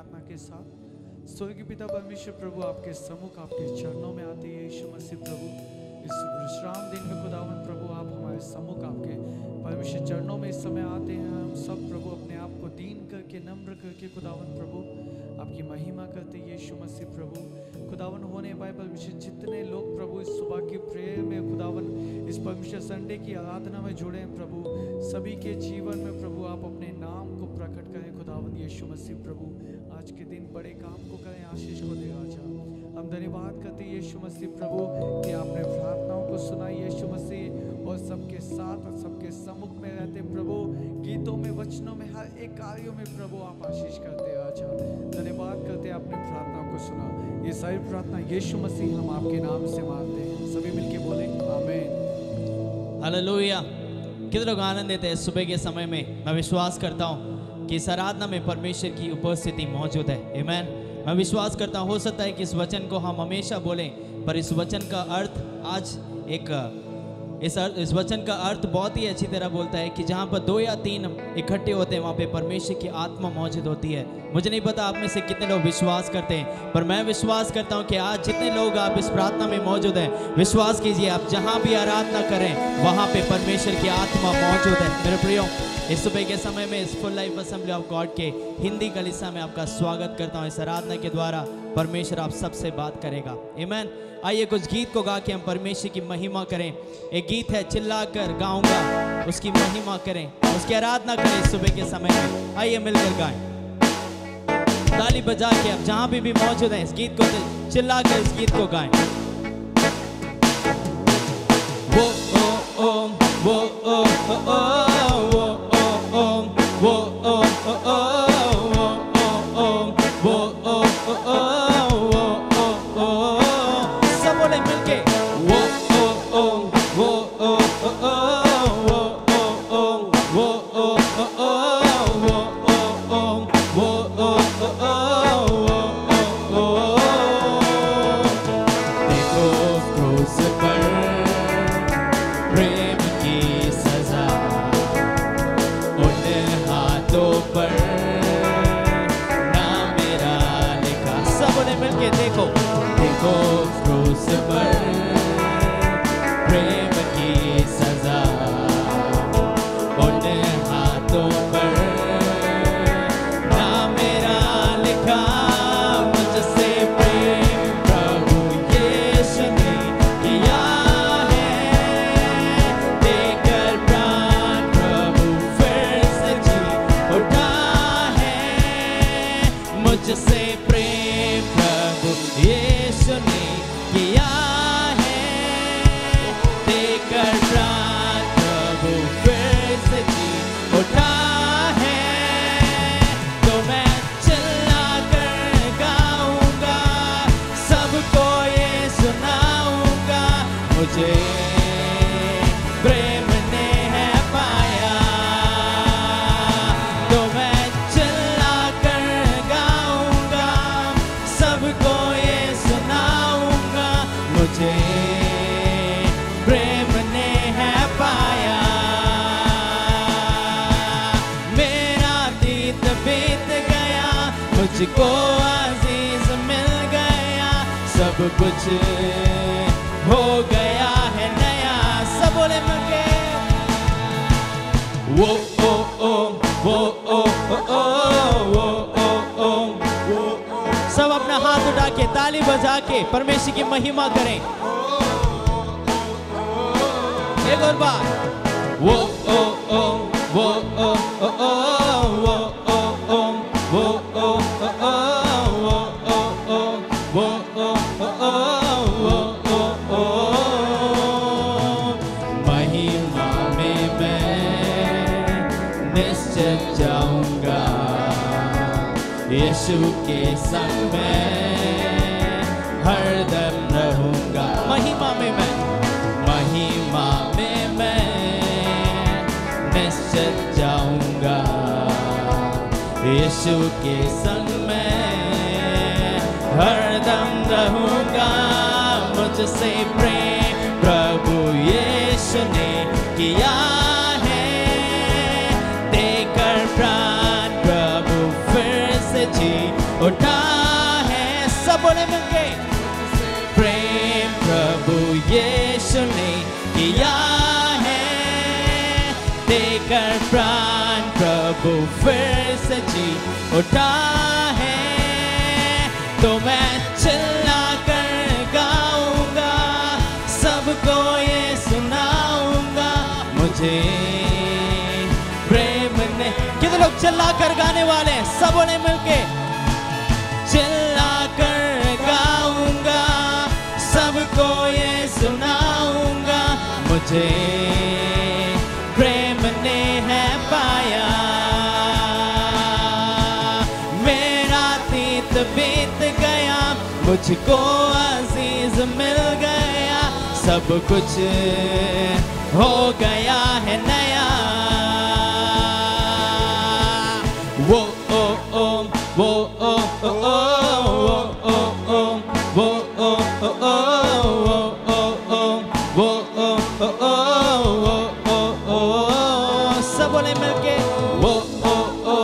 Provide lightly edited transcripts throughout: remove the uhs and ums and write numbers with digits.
प्रार्थना के साथ स्वर्गीय पिता परमेश्वर प्रभु आपके सम्मुख आपके चरणों में आते हैं यीशु मसीह प्रभु। इस विश्राम दिन में खुदावन प्रभु आप हमारे सम्मुख आपके परमेश्वर चरणों में इस समय आते हैं। हम सब प्रभु अपने आप को दीन करके नम्र करके खुदावन प्रभु आपकी महिमा करते हैं यीशु मसीह प्रभु। खुदावन होने पाए परमेश्वर जितने लोग प्रभु इस सुबह की प्रेयर में खुदावन इस परमेश्वर संडे की आराधना में जुड़े हैं प्रभु, सभी के जीवन में प्रभु आप अपने नाम को प्रकट करें खुदावन यीशु मसीह प्रभु। आज के दिन बड़े काम को करें, आशीष को दे राजा। हम धन्यवाद करते यीशु मसीह प्रभु कि आपने प्रार्थनाओं को सुना यीशु मसीह, और सबके साथ और सबके सम्मुख में रहते प्रभु, गीतों में वचनों में हर एक कार्यों में प्रभु आप आशीष करते राजा। धन्यवाद करते आपने प्रार्थनाओं को सुना। ये सारी प्रार्थना यीशु मसीह हम आपके नाम से मांगते हैं, सभी मिलके बोले आमीन। हालेलुया। कितने लोग आनंद देते हैं सुबह के समय में। मैं विश्वास करता हूँ कि इस आराधना में परमेश्वर की उपस्थिति मौजूद है। आमीन। मैं विश्वास करता हूँ, हो सकता है कि इस वचन को हम हमेशा बोलें, पर इस वचन का अर्थ आज इस वचन का अर्थ बहुत ही अच्छी तरह बोलता है कि जहाँ पर 2 या 3 इकट्ठे होते हैं वहाँ पे परमेश्वर की आत्मा मौजूद होती है। मुझे नहीं पता आप में से कितने लोग विश्वास करते हैं, पर मैं विश्वास करता हूँ कि आज जितने लोग आप इस प्रार्थना में मौजूद हैं, विश्वास कीजिए आप जहाँ भी आराधना करें वहाँ पे परमेश्वर की आत्मा मौजूद है। मेरे प्रियो, इस सुबह के समय में इस full life assembly of God के हिंदी कलीसिया में आपका स्वागत करता हूँ। इस आराधना के द्वारा परमेश्वर आप सबसे बात करेगा। आमीन। आइए कुछ गीत को गा के हम परमेश्वर की महिमा करें। एक गीत है चिल्लाकर गाऊंगा, उसकी महिमा करें, उसकी आराधना करें इस सुबह के समय में। आइए मिलकर गाएं, ताली बजा के आप जहां भी मौजूद हैं इस गीत को चिल्लाकर इस गीत को गाएं। वो ओ ओ वो ओ ओ वो ओ ओ वो ओ ओ वो ओ ओ मुझको अजीज मिल गया, सब कुछ हो गया है नया। सब बोले मगे वो ओ ओ वो ओ ओ वो ओ ओ। सब अपना हाथ उठा के ताली बजा के परमेश्वर की महिमा करें। एक और बार वो ओ ओ वो ओ ओ वो महिमा में मैं निश्चित जाऊंगा, यीशु के संग में हरदम रहूंगा। महिमा में मैं निश्चित जाऊंगा, यीशु के संग में हरदम रहूंगा। मुझसे प्रेम प्रभु यीशु ने किया है, देकर प्राण प्रभु फिर से जी यीशु ने किया है, देकर प्राण प्रभु फिर से जी उठा है, तो मैं चिल्ला कर गाऊंगा, सबको ये सुनाऊंगा, मुझे प्रेम ने। कितने लोग चिल्ला कर गाने वाले हैं? सबों ने मिलके चिल्ला कर गाऊंगा, सबको ये सुनाऊंगा, मुझे प्रेम ने है पाया। मेरा अतीत बीत गया, मुझको अजीज मिल गया, सब कुछ हो गया है नया। वो ओ ओ वो ओ ओ ओ वो ओ ओ वो ओ ओ ओ वो ओ ओ वो ओ ओ ओ, सब बोले मिलके वो ओ ओ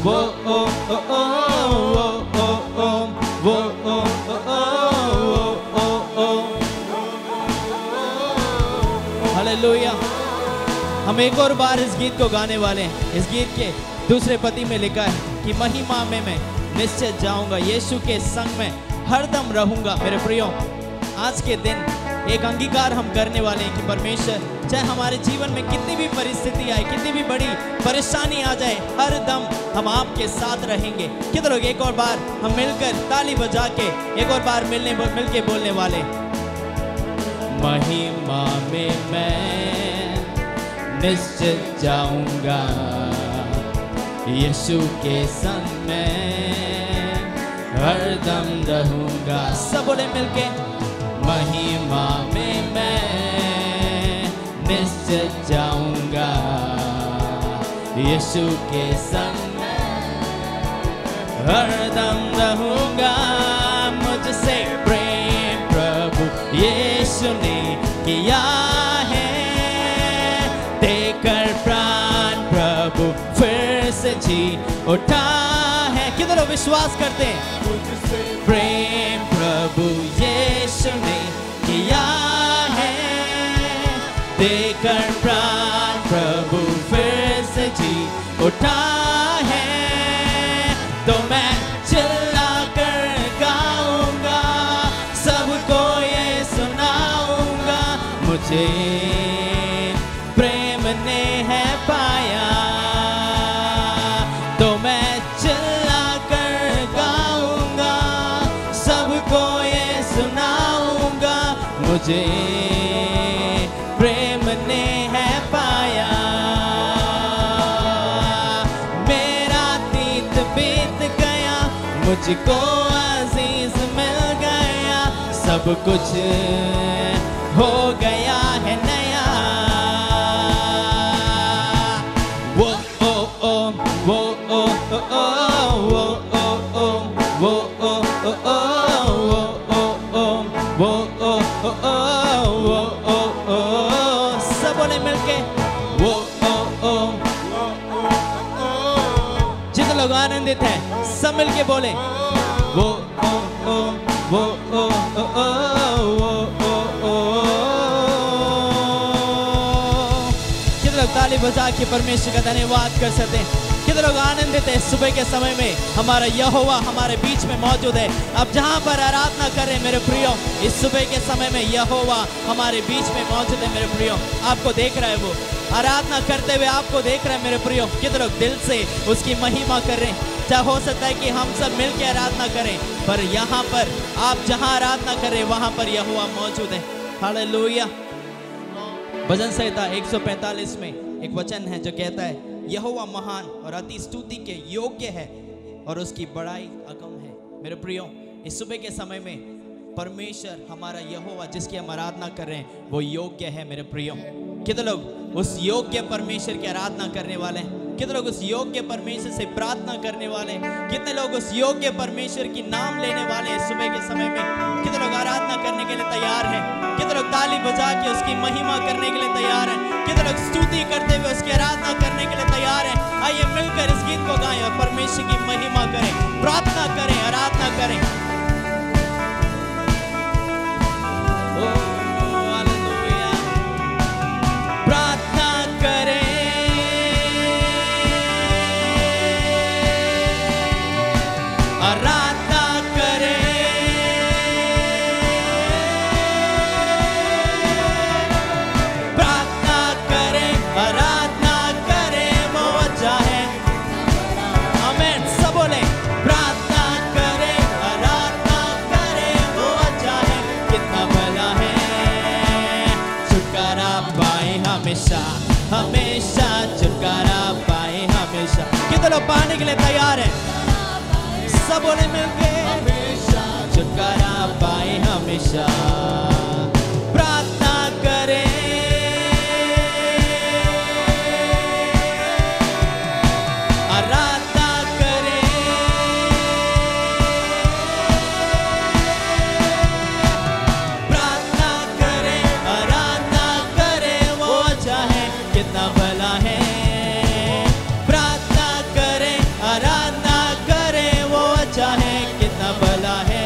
वो ओ ओ ओ वो ओ ओ वो ओ ओ ओ। हालेलुया। हम एक और बार इस गीत को गाने वाले हैं। इस गीत के दूसरे पदी में लिखा है कि महिमा में मैं निश्चय जाऊंगा, यीशु के संग में हरदम रहूंगा। मेरे प्रियो, आज के दिन एक अंगीकार हम करने वाले हैं कि परमेश्वर चाहे हमारे जीवन में कितनी भी परिस्थिति आए, कितनी भी बड़ी परेशानी आ जाए, हर दम हम आपके साथ रहेंगे। कितने लोग एक और बार हम मिलकर ताली बजा के एक और बार मिल के बोलने वाले, महिमा में मैं निश्चय जाऊंगा, यीशु के संग में हरदम रहूंगा। सब बोले मिलके, महिमा में मैं निश्चय जाऊंगा, यीशु के संग हरदम रहूंगा, मुझसे प्रेम प्रभु यीशु ने किया है, देकर प्राण प्रभु फिर से जी उठा है। कितने लोग विश्वास करते हैं? प्रेम प्रभु यीशु ने किया है, देकर प्राण प्रभु फिर से जी उठा है, तो मैं चिल्ला कर गाऊंगा, सबको ये सुनाऊंगा, मुझे प्रेम ने है पाया, तो मैं चिल्ला कर गाऊंगा, सबको ये सुनाऊंगा, मुझे प्रेम ने है पाया। मेरा अतीत बीत गया, मुझको अजीज मिल गया, सब कुछ हो गया है नया। वो ओ ओ वो ओ ओ ओ वो ओ ओ वो ओ ओ ओ वो ओ ओ वो ओ ओ ओ वो ओ ओ, सब बोले मिलके वो ओ ओ। जितने लोग आनंदित हैं सब मिलके बोले वो ओ ओ वो ओ ओ ओ वो ओ ओ। कितने लोग ताली बजा के परमेश्वर का धन्यवाद कर सकते हैं? कितने लोग आनंदित है सुबह के समय में हमारा यहोवा हमारे बीच में मौजूद है। अब जहाँ पर आराधना करें मेरे प्रियो, इस सुबह के समय में यहोवा हमारे बीच में मौजूद है मेरे प्रियो। आपको देख रहा है, वो आराधना करते हुए आपको देख रहे हैं मेरे प्रियो। कितने लोग दिल से उसकी महिमा कर रहे हैं। चाहे हो सकता है कि हम सब मिल के आराधना करें, पर यहाँ पर आप जहाँ आराधना करें वहाँ पर यहोवा मौजूद है। हालेलुया। भजन संहिता 145 में एक वचन है जो कहता है, यहोवा महान और अति स्तुति के योग्य है और उसकी बड़ाई अगम है। मेरे प्रियो, इस सुबह के समय में परमेश्वर हमारा यहोवा जिसकी हम आराधना कर रहे हैं वो योग्य है मेरे प्रियो। कितने लोग उस योग्य परमेश्वर की आराधना करने वाले हैं? कितने लोग उस योग्य परमेश्वर से प्रार्थना करने वाले हैं? कितने लोग उस योग्य परमेश्वर की नाम लेने वाले हैं सुबह के समय में? कितने लोग आराधना करने के लिए तैयार हैं? कितने लोग ताली बजा के उसकी महिमा करने के लिए तैयार हैं? कितने लोग स्तुति करते हुए उसकी आराधना करने के लिए तैयार हैं? आइए मिलकर इस गीत को गाएं और परमेश्वर की महिमा करें, प्रार्थना करें, आराधना करें। हमेशा हमेशा छुटकारा पाए हमेशा। कितने लोग पाने के लिए तैयार है? सब बोले मिलके छुटकारा पाए हमेशा। प्रार्थना करें, आराधना करें, प्रार्थना करें, आराधना करें, वो अच्छा है कितना भला है। प्रार्थना करें, आराधना करें, वो अच्छा है कितना भला है।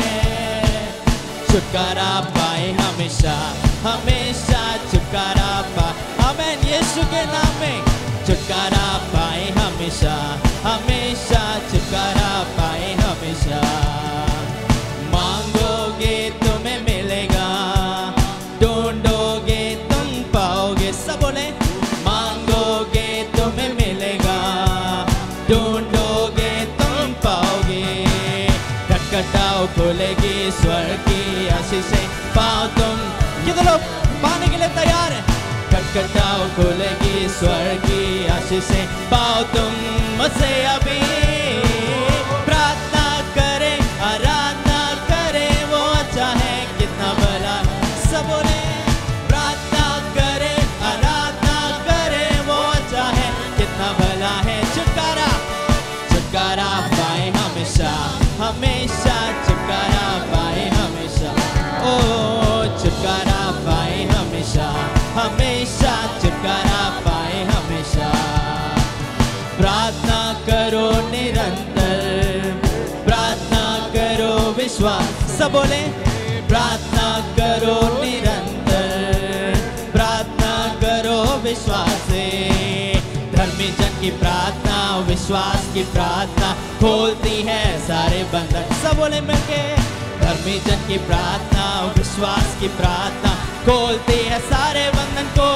छुटकारा पाए हमेशा हमेशा छुटकारा पाए। आमीन। यीशु के नाम में छुटकारा पाए हमेशा हमेशा छुटकारा पाए हमेशा। मांगोगे तुम्हें मिलेगा, ढूंढोगे तुम पाओगे। सब बोले मांगोगे तुम्हें मिलेगा, ढूंढोगे तुम पाओगे। खटखटाओ खुलेगी स्वर्ग की आशीषें पाओ तुम। कितने लोग पाने के लिए तैयार है? खटखटाओ खुलेगी स्वर्ग की आशीषें पाओ तुम मुझसे अभी। प्रार्थना करें, आराधना करें, वो अच्छा है कितना भला। सब बोले प्रार्थना करें, आराधना करें, वो अच्छा है कितना भला है। छुटकारा छुटकारा पाए हमेशा हमेशा छुटकारा पाए हमेशा। ओ छुटकारा पाए हमेशा हमेशा छुटकारा पाए हमेशा। प्रार्थना करो निरंतर, प्रार्थना करो विश्वास। सब बोले प्रार्थना करो निरंतर, प्रार्थना करो विश्वास से। धर्मी जन की प्रार्थना विश्वास की प्रार्थना खोलती है सारे बंधन। सब बोले मिलके धर्मी जन की प्रार्थना विश्वास की प्रार्थना खोलती है सारे बंधन को।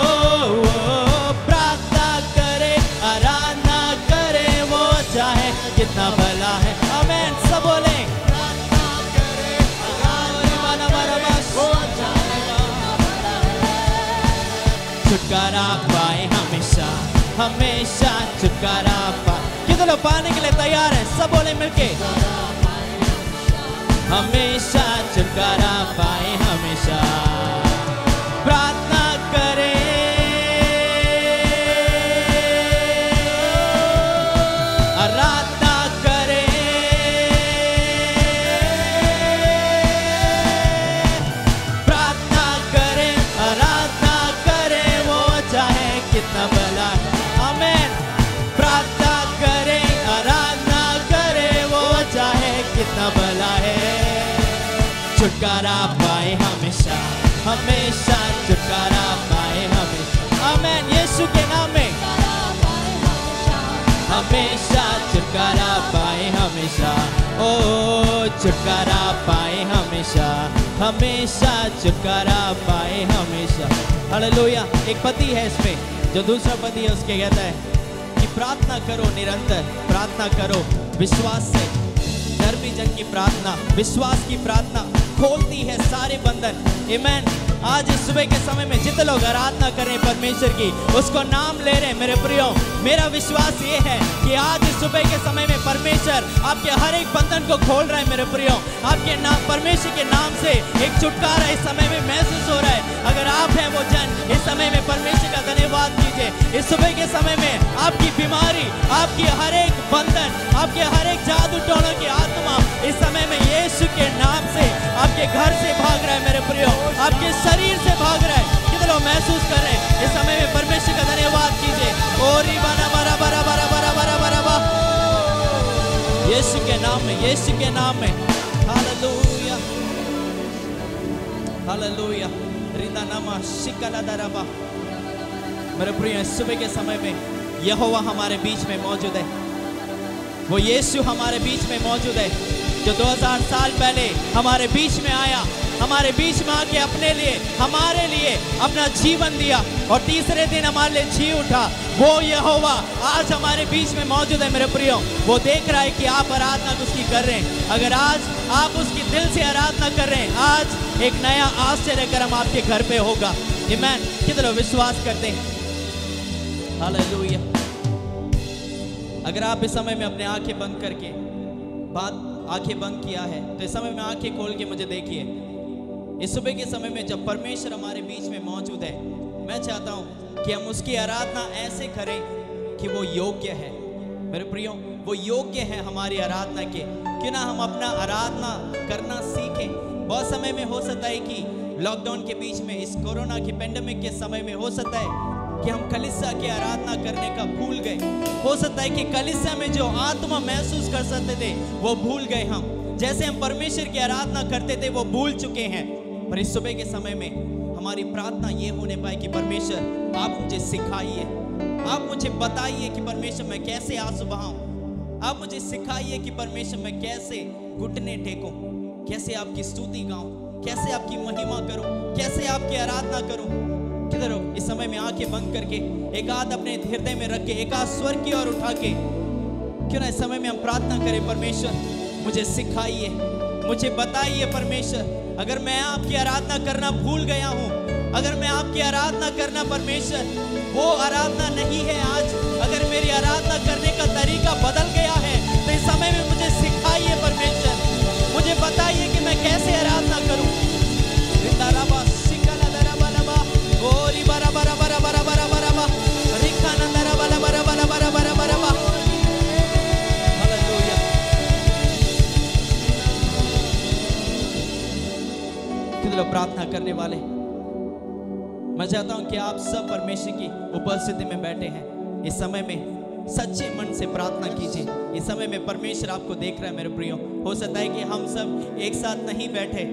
प्रार्थना करे, आराधना करे, वो अच्छा है कितना भला है। आमीन। सब बोले प्रार्थना करे, आराधना करे, वो अच्छा है। छुटकारा पाए हमेशा हमेशा छुटकारा पाए। कितने लोग पाने के लिए तैयार है? सब बोले मिलके हमेशा छुटकारा पाए हमेशा। प्रार्थना करें, आराधना करें, प्रार्थना करें, आराधना करें, वो अच्छा है कितना भला है। आमीन। प्रार्थना करें, आराधना करें, वो अच्छा है कितना भला है। छुटकारा पाए हमेशा हमेशा छुटकारा पाए हमेशा। आमीन। यीशु के नाम में हमेशा छुटकारा पाए हमेशा। ओ छुटकारा पाए हमेशा हमेशा छुटकारा पाए हमेशा। हालेलुया। एक पति है इसमें जो दूसरा पति है उसके कहता है कि प्रार्थना करो निरंतर, प्रार्थना करो विश्वास से। धर्मी जन की प्रार्थना विश्वास की प्रार्थना खोलती है सारे बंधन। आमीन। आज इस सुबह के समय में जितने लोग आराधना कर रहे हैं परमेश्वर की, उसको नाम ले रहे हैं मेरे प्रियो, मेरा विश्वास ये है कि आज इस सुबह के समय में परमेश्वर आपके हर एक बंधन को खोल रहा है मेरे प्रियो। आपके नाम परमेश्वर के नाम से एक छुटकारा इस समय में महसूस हो रहा है। अगर आप हैं वो जन, इस समय में परमेश्वर का धन्यवाद कीजिए। इस सुबह के समय में आपकी बीमारी, आपकी हर एक बंधन, आपके हर एक जादू टोनों की आत्मा इस समय में यीशु के नाम से आपके घर से भाग रहा है मेरे प्रियो, आपके शरीर से भाग रहा है। कितने लोग महसूस कर रहे हैं? इस समय में परमेश्वर का धन्यवाद कीजिए। ओरी बना बरा बरा बरा बरा बरा बरा बरा। यीशु के नाम में, यीशु के नाम में। Hallelujah hallelujah. रिंदा नामा शिकला दरबा। मेरे प्रियो इस सुबह के समय में यहोवा हमारे बीच में मौजूद है। वो यीशु हमारे बीच में मौजूद है जो 2000 साल पहले हमारे बीच में आया, हमारे बीच में आके अपने लिए, हमारे लिए अपना जीवन दिया और तीसरे दिन हमारे लिए जी उठा। वो यहोवा आज हमारे बीच में मौजूद है मेरे प्रियो। वो देख रहा है कि आप आराधना उसकी कर रहे हैं। अगर आज आप उसकी दिल से आराधना कर रहे हैं, आज एक नया आश्चर्य कर्म आपके घर पे होगा। आमीन। कितने लोग विश्वास करते हैं? हालेलुया। अगर आप इस समय में अपने आंखें बंद करके आंखें बंद किया है तो इस समय में आंखें खोल के मुझे देखिए। इस सुबह के समय में जब परमेश्वर हमारे बीच में मौजूद है, मैं चाहता हूं कि हम उसकी आराधना ऐसे करें कि वो योग्य है। मेरे प्रियो, वो योग्य है हमारी आराधना के। क्यों ना हम अपना आराधना करना सीखें। बहुत समय में हो सकता है कि लॉकडाउन के बीच में, इस कोरोना की पेंडेमिक के समय में हो सकता है कि हम कलीसिया की आराधना करने का भूल गए। हो सकता है कि कलीसिया में जो आत्मा महसूस कर सकते थे वो भूल गए। हम जैसे हम परमेश्वर की आराधना करते थे वो भूल चुके हैं। पर इस सुबह के समय में हमारी प्रार्थना ये होने पाए कि परमेश्वर आप मुझे सिखाइए, आप मुझे बताइए कि परमेश्वर मैं कैसे आंसू बहाऊं। आप मुझे सिखाइए कि परमेश्वर मैं कैसे घुटने टेकूं, कैसे आपकी स्तुति गाऊं, कैसे आपकी महिमा करूं, कैसे आपकी आराधना करूं। किधर हो? इस समय में आंखें बंद करके एक हाथ अपने हृदय में रख के एक हाथ स्वर की ओर उठा के क्यों ना इस समय में हम प्रार्थना करें, परमेश्वर मुझे सिखाइए, मुझे बताइए परमेश्वर। अगर मैं आपकी आराधना करना भूल गया हूं, अगर मैं आपकी आराधना करना परमेश्वर वो आराधना नहीं है आज, अगर मेरी आराधना करने का तरीका बदल गया है तो इस समय में मुझे सिखाइए परमेश्वर, मुझे बताइए कि मैं कैसे आराधना करूं। लोग प्रार्थना करने वाले, मैं चाहता हूं कि आप सब परमेश्वर की उपस्थिति में बैठे हैं। इस समय में सच्चे मन से प्रार्थना कीजिए। इस समय में परमेश्वर आपको देख रहा है मेरे प्रियो। हो सकता है कि हम सब एक साथ नहीं बैठे,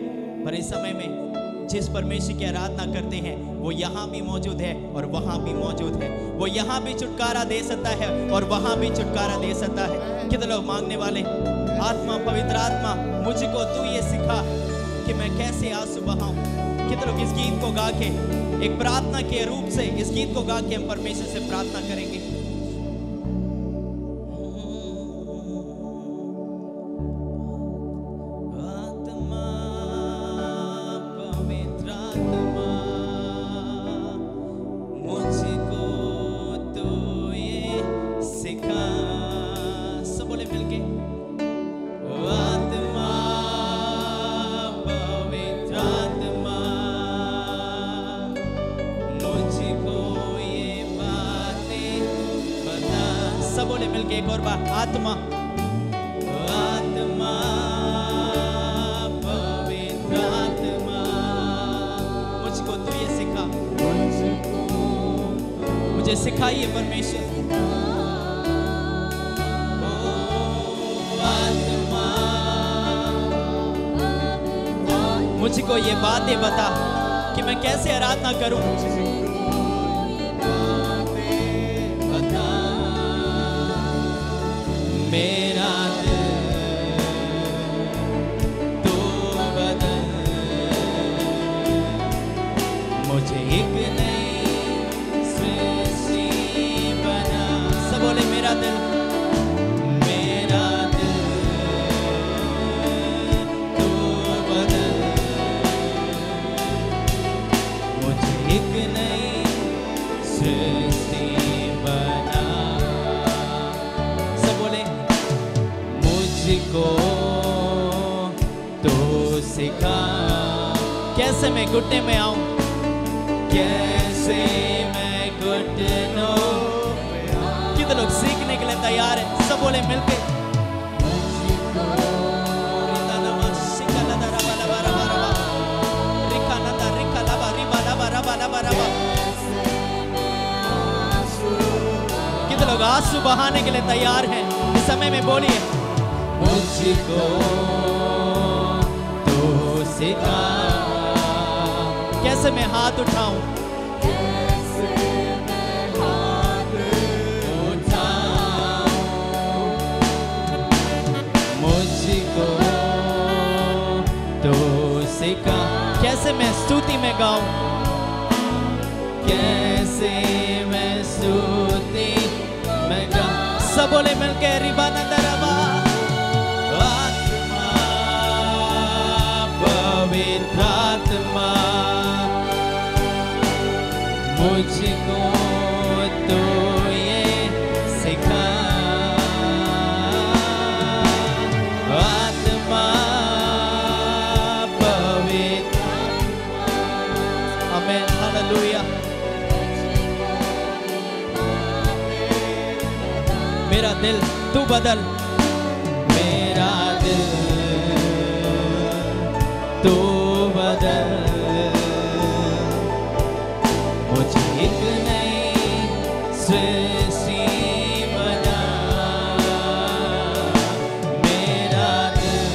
पर इस समय में जिस परमेश्वर की आराधना करते हैं वो यहाँ भी मौजूद है और वहाँ भी मौजूद है। वो यहाँ भी छुटकारा दे सकता है और वहाँ भी छुटकारा दे सकता है। कितने लोग मांगने वाले, आत्मा, पवित्र आत्मा मुझको तू ये सिखा कि मैं कैसे आंसू बहाऊं। कितने लोग इस गीत को गा के एक प्रार्थना के रूप से इस गीत को गा के हम परमेश्वर से प्रार्थना करेंगे। आत्मा, पवित्र आत्मा मुझको तो ये सिखा। सब बोले मिलके, आत्मा, पवित्र आत्मा मुझको ये बातें बता। सब बोले मिलके एक और बार, आत्मा, आत्मा, पवित्र आत्मा मुझको तू ये सिखा, मुझे सिखाइए परमेश्वर। मुझको ये बातें बता कि मैं कैसे आराधना करूं। बता मेरा दिल तू बदल, मुझे एक नई सृष्टि बना। सब बोले मेरा दिल, मेरा दिल तू बदल, एक नई सृष्टि बना। सब बोले मुझको तो सिखा कैसे मैं घुटने में आऊं, कैसे मैं घुटनों। कितने लोग सीखने के लिए तैयार हैं? सब बोले मिलके, कितने लोग आंसू बहाने के लिए तैयार हैं? इस समय में बोलिए, मुझको तो सिखा कैसे मैं हाथ उठाऊं, मुझको तो सिखा कैसे मैं स्तुति में गाऊं, कैसे मैं स्तुति में गाऊं। सब बोले मिलके, रिबानंदरबा, आत्मा, पवित्र आत्मा मुझको तो मेरा दिल तू बदल, मेरा दिल तू बदल, मुझे एक नई सृष्टि बना, मेरा दिल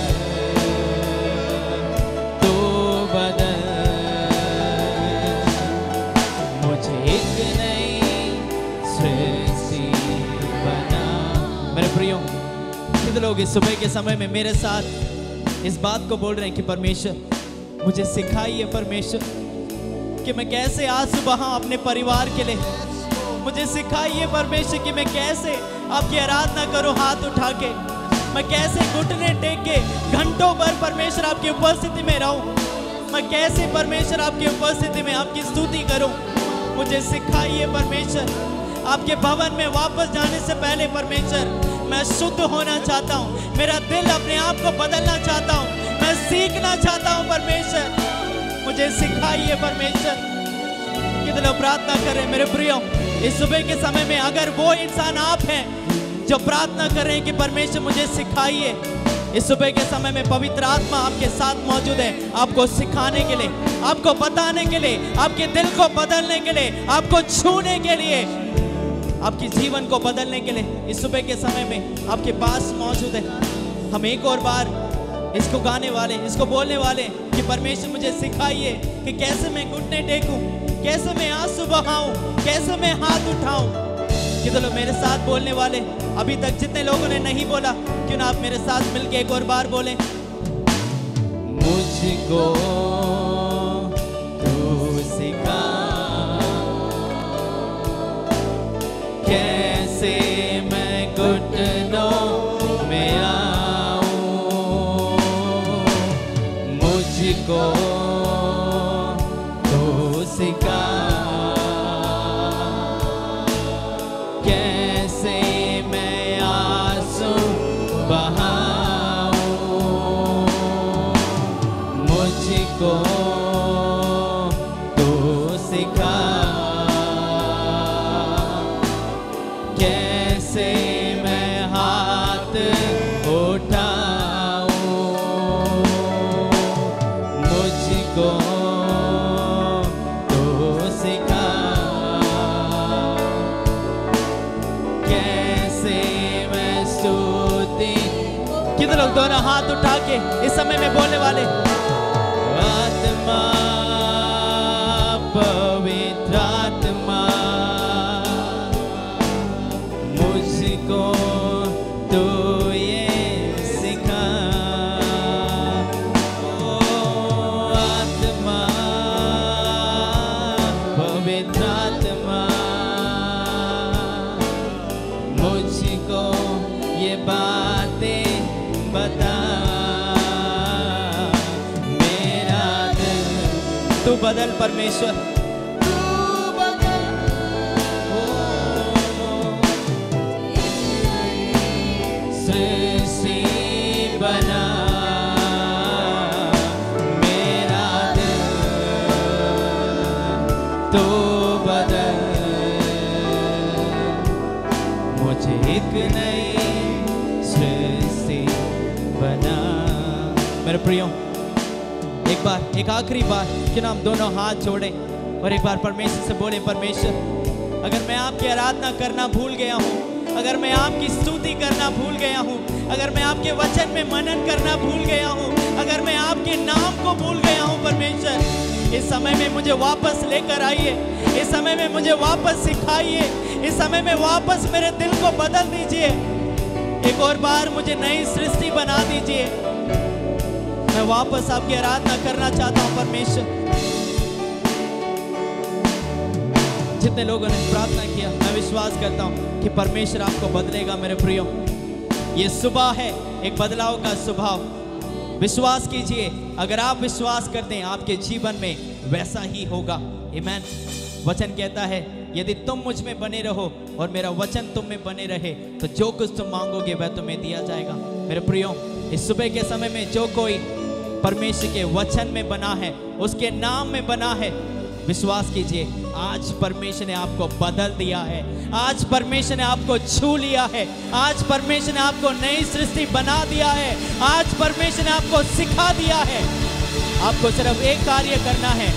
तू बदल, मुझे एक नई सृष्टि बना। मेरे प्रियो, कितने लोग इस सुबह के समय में मेरे साथ इस बात को बोल रहे हैं कि परमेश्वर मुझे सिखाइए परमेश्वर कि मैं कैसे आज सुबह अपने परिवार के लिए, मुझे सिखाइए परमेश्वर कि मैं कैसे आपकी आराधना करूं हाथ उठा के, मैं कैसे घुटने टेक के घंटों भर परमेश्वर आपकी उपस्थिति में रहूं, मैं कैसे परमेश्वर आपकी उपस्थिति में आपकी स्तुति करूं। मुझे सिखाइए परमेश्वर, आपके भवन में वापस जाने से पहले परमेश्वर मैं शुद्ध होना चाहता हूँ, मेरा दिल अपने आप को बदलना चाहता हूँ, मैं सीखना चाहता हूँ परमेश्वर, मुझे सिखाइए परमेश्वर। कितने लोग प्रार्थना करें मेरे प्रियो इस सुबह के समय में, अगर वो इंसान आप हैं जो प्रार्थना कर रहे हैं कि परमेश्वर मुझे सिखाइए, इस सुबह के समय में पवित्र आत्मा आपके साथ मौजूद है, आपको सिखाने के लिए, आपको बताने के लिए, आपके दिल को बदलने के लिए, आपको छूने के लिए, आपके जीवन को बदलने के लिए इस सुबह के समय में आपके पास मौजूद है। हम एक और बार इसको गाने वाले, इसको बोलने वाले कि परमेश्वर मुझे सिखाइए कि कैसे मैं घुटने टेकूं, कैसे मैं आंसू बहाऊं, कैसे मैं हाथ उठाऊं। कितने लोग मेरे साथ बोलने वाले, अभी तक जितने लोगों ने नहीं बोला क्यों ना आप मेरे साथ मिलके एक और बार बोलें। मुझको तू सिखा कैसे मैं घुटनों में आऊं, मुझको तू सिखा कैसे मैं आंसू बहाऊं, मुझको तू सिखा कैसे मैं हाथ उठाऊं, मुझको तू सिखा कैसे मैं स्तुति। कितने लोग दोनों हाथ उठा के इस समय में बोलने वाले, आत्मा पवित्र आत्मा मुझको तू ये सिखा, ओ आत्मा पवित्र आत्मा मुझको ये बातें बता, मेरा दिल तू बदल परमेश्वर, सृष्टि बना, मेरा दिल तू बदल, मुझे एक नई सृष्टि बना। मेरे प्रियो, एक बार, एक आखिरी बार कि ना हम दोनों हाथ जोड़ें और एक बार परमेश्वर से बोले, परमेश्वर अगर मैं आपकी आराधना करना भूल गया हूँ, अगर मैं आपकी स्तुति करना भूल गया हूँ, अगर मैं आपके वचन में मनन करना भूल गया हूँ, अगर मैं आपके नाम को भूल गया हूँ परमेश्वर, इस समय में मुझे वापस लेकर आइए, इस समय में मुझे वापस सिखाइए, इस समय में वापस मेरे दिल को बदल दीजिए, एक और बार मुझे नई सृष्टि बना दीजिए। मैं वापस आपकी आराधना करना चाहता हूँ परमेश्वर। जितने लोगों ने प्रार्थना किया, मैं विश्वास करता हूँ कि परमेश्वर आपको बदलेगा मेरे प्रियो। ये सुबह है एक बदलाव का स्वभाव, विश्वास कीजिए, अगर आप विश्वास करते हैं आपके जीवन में वैसा ही होगा। आमीन। वचन कहता है यदि तुम मुझ में बने रहो और मेरा वचन तुम में बने रहे तो जो कुछ तुम मांगोगे वह तुम्हें दिया जाएगा। मेरे प्रियो, इस सुबह के समय में जो कोई परमेश्वर के वचन में बना है, उसके नाम में बना है, विश्वास कीजिए, आज परमेश्वर ने आपको बदल दिया है, आज परमेश्वर ने आपको छू लिया है, आज परमेश्वर ने आपको नई सृष्टि बना दिया है, आज परमेश्वर ने आपको सिखा दिया है। आपको सिर्फ एक कार्य करना है,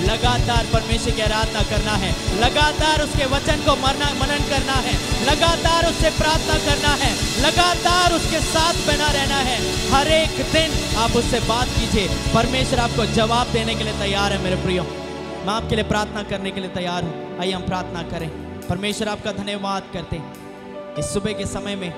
लगातार परमेश्वर की आराधना करना है, लगातार उसके वचन को मनन करना है, लगातार उससे प्रार्थना करना है, लगातार उसके साथ बना रहना है। हर एक दिन आप उससे बात कीजिए, परमेश्वर आपको जवाब देने के लिए तैयार है। मेरे प्रियो, मैं आपके लिए प्रार्थना करने के लिए तैयार हूँ। आइए हम प्रार्थना करें। परमेश्वर आपका धन्यवाद करते इस सुबह के समय में,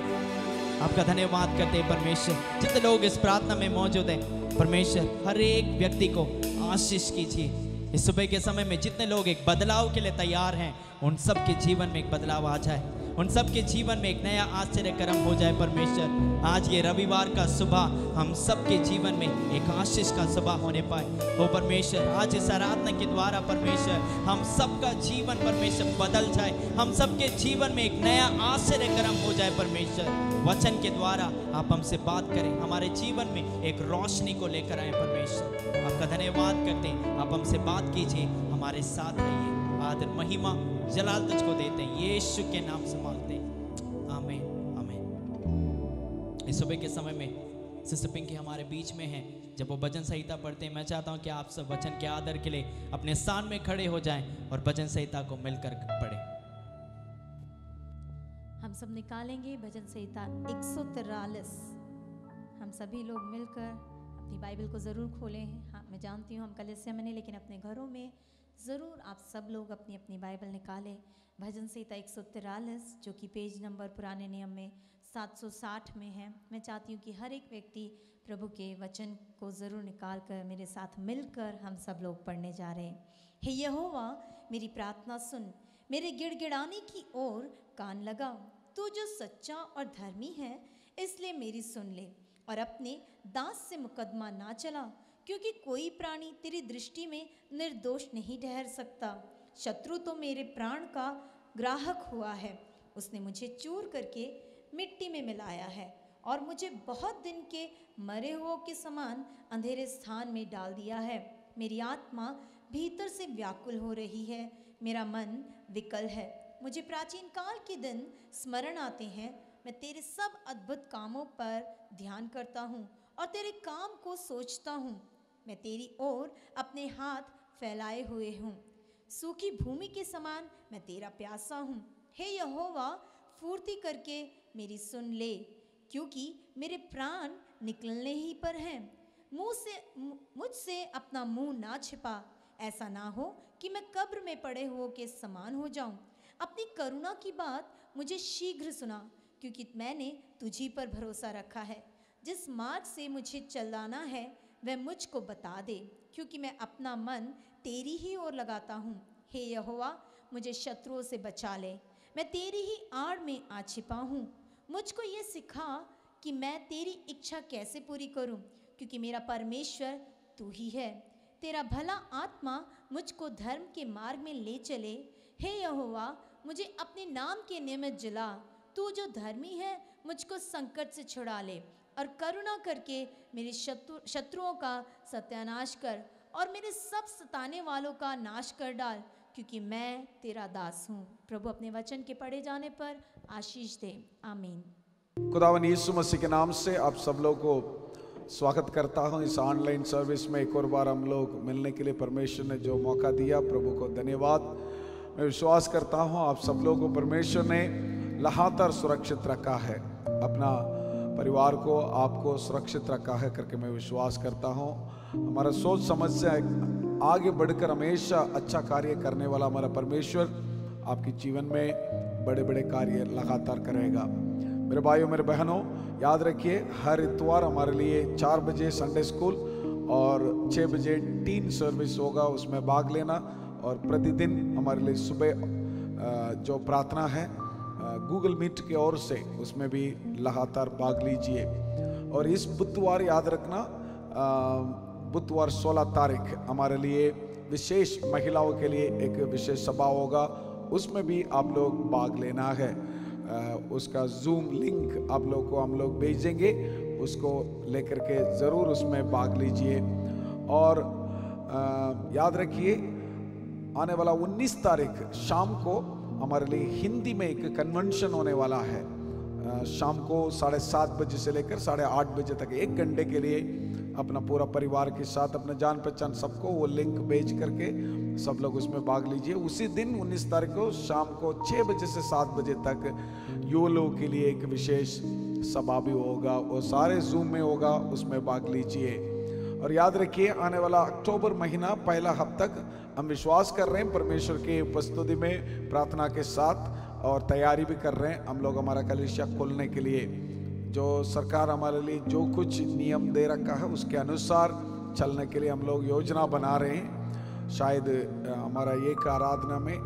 आपका धन्यवाद करते हैं परमेश्वर। जितने लोग इस प्रार्थना में मौजूद हैं, परमेश्वर हर एक व्यक्ति को आशीष कीजिए। इस सुबह के समय में जितने लोग एक बदलाव के लिए तैयार हैं, उन सब के जीवन में एक बदलाव आ जाए, उन सब के जीवन में एक नया आश्चर्य कर्म हो जाए। परमेश्वर आज ये रविवार का सुबह हम सब के जीवन में एक आशीष का सुबह होने पाए। ओ परमेश्वर, आज इस आराधना के द्वारा परमेश्वर हम सबका जीवन परमेश्वर बदल जाए, हम सबके जीवन में एक नया आश्चर्य कर्म हो जाए। परमेश्वर वचन के द्वारा आप हमसे बात करें, हमारे जीवन में एक रोशनी को लेकर आए। परमेश्वर आपका धन्यवाद करते हैं, आप हमसे बात कीजिए, हमारे साथ रहिए। आदर महिमा जलाल तुझको देते हैं, यीशु के नाम से मांगते हैं, आमीन आमीन। इस सुबह के समय में सिस्टर पिंकी हमारे बीच में हैं। जब वो भजन संहिता पढ़ते हैं, मैं चाहता हूं कि आप सब वचन के आदर के लिए अपने स्थान में खड़े हो जाएं और भजन संहिता को मिलकर पढ़ें। हम सब निकालेंगे भजन संहिता 143। हम सभी लोग मिलकर अपनी बाइबल को ज़रूर खोलें। हाँ, मैं जानती हूँ हम कलीसिया में नहीं, लेकिन अपने घरों में ज़रूर आप सब लोग अपनी अपनी बाइबल निकालें। भजन संहिता 143, जो कि पेज नंबर पुराने नियम में 760 में है। मैं चाहती हूँ कि हर एक व्यक्ति प्रभु के वचन को ज़रूर निकाल कर मेरे साथ मिलकर हम सब लोग पढ़ने जा रहे हैं। हे यहोवा, मेरी प्रार्थना सुन, मेरे गिड़गिड़ाने की ओर कान लगा। तू जो सच्चा और धर्मी है, इसलिए मेरी सुन ले और अपने दास से मुकदमा ना चला, क्योंकि कोई प्राणी तेरी दृष्टि में निर्दोष नहीं ठहर सकता। शत्रु तो मेरे प्राण का ग्राहक हुआ है, उसने मुझे चूर करके मिट्टी में मिलाया है और मुझे बहुत दिन के मरे हुओं के समान अंधेरे स्थान में डाल दिया है। मेरी आत्मा भीतर से व्याकुल हो रही है, मेरा मन विकल है। मुझे प्राचीन काल के दिन स्मरण आते हैं। मैं तेरे सब अद्भुत कामों पर ध्यान करता हूँ और तेरे काम को सोचता हूँ। मैं तेरी ओर अपने हाथ फैलाए हुए हूँ, सूखी भूमि के समान मैं तेरा प्यासा हूँ। हे यहोवा, फुर्ती करके मेरी सुन ले, क्योंकि मेरे प्राण निकलने ही पर हैं। मुझसे अपना मुंह ना छिपा, ऐसा ना हो कि मैं कब्र में पड़े हुओं के समान हो जाऊं। अपनी करुणा की बात मुझे शीघ्र सुना, क्योंकि मैंने तुझी पर भरोसा रखा है। जिस मार्ग से मुझे चलाना है वह मुझको बता दे, क्योंकि मैं अपना मन तेरी ही ओर लगाता हूँ। हे यहोवा, मुझे शत्रुओं से बचा ले, मैं तेरी ही आड़ में आ छिपा हूँ। मुझको ये सिखा कि मैं तेरी इच्छा कैसे पूरी करूँ, क्योंकि मेरा परमेश्वर तू ही है। तेरा भला आत्मा मुझको धर्म के मार्ग में ले चले। हे यहोवा, मुझे अपने नाम के निमित्त जिला। तू जो धर्मी है, मुझको संकट से छुड़ा ले और करुणा करके मेरे शत्रुओं का सत्यानाश कर और मेरे सब सताने वालों का नाश कर डाल, क्योंकि मैं तेरा दास हूँ। प्रभु अपने वचन के पढ़े जाने पर आशीष दे, आमीन। खुदावन यीशु मसीह के नाम से आप सब लोग को स्वागत करता हूँ इस ऑनलाइन सर्विस में। एक और बार हम लोग मिलने के लिए परमेश्वर ने जो मौका दिया, प्रभु को धन्यवाद। मैं विश्वास करता हूँ आप सब लोगों को परमेश्वर ने लगातार सुरक्षित रखा है, अपना परिवार को आपको सुरक्षित रखा है करके मैं विश्वास करता हूँ। हमारा सोच समझ से आगे बढ़कर हमेशा अच्छा कार्य करने वाला हमारा परमेश्वर आपके जीवन में बड़े बड़े कार्य लगातार करेगा। मेरे भाइयों मेरे बहनों, याद रखिए हर इतवार हमारे लिए 4 बजे संडे स्कूल और 6 बजे टीन सर्विस होगा, उसमें भाग लेना। और प्रतिदिन हमारे लिए सुबह जो प्रार्थना है गूगल मीट की ओर से, उसमें भी लगातार भाग लीजिए। और इस बुधवार याद रखना, बुधवार 16 तारीख हमारे लिए विशेष महिलाओं के लिए एक विशेष सभा होगा, उसमें भी आप लोग भाग लेना है। उसका जूम लिंक आप लोग को हम लोग भेजेंगे, उसको लेकर के ज़रूर उसमें भाग लीजिए। और याद रखिए आने वाला 19 तारीख शाम को हमारे लिए हिंदी में एक कन्वेंशन होने वाला है। शाम को 7:30 बजे से लेकर 8:30 बजे तक 1 घंटे के लिए अपना पूरा परिवार के साथ अपना जान पहचान सबको वो लिंक भेज करके सब लोग उसमें भाग लीजिए। उसी दिन 19 तारीख को शाम को 6 बजे से 7 बजे तक युवलों के लिए एक विशेष सभा भी होगा, वो सारे जूम में होगा, उसमें भाग लीजिए। और याद रखिए आने वाला अक्टूबर महीना पहला हफ्ता तक हम विश्वास कर रहे हैं परमेश्वर के उपस्थिति में प्रार्थना के साथ, और तैयारी भी कर रहे हैं हम लोग हमारा कलीसिया खोलने के लिए। जो सरकार हमारे लिए जो कुछ नियम दे रखा है उसके अनुसार चलने के लिए हम लोग योजना बना रहे हैं। शायद हमारा एक आराधना में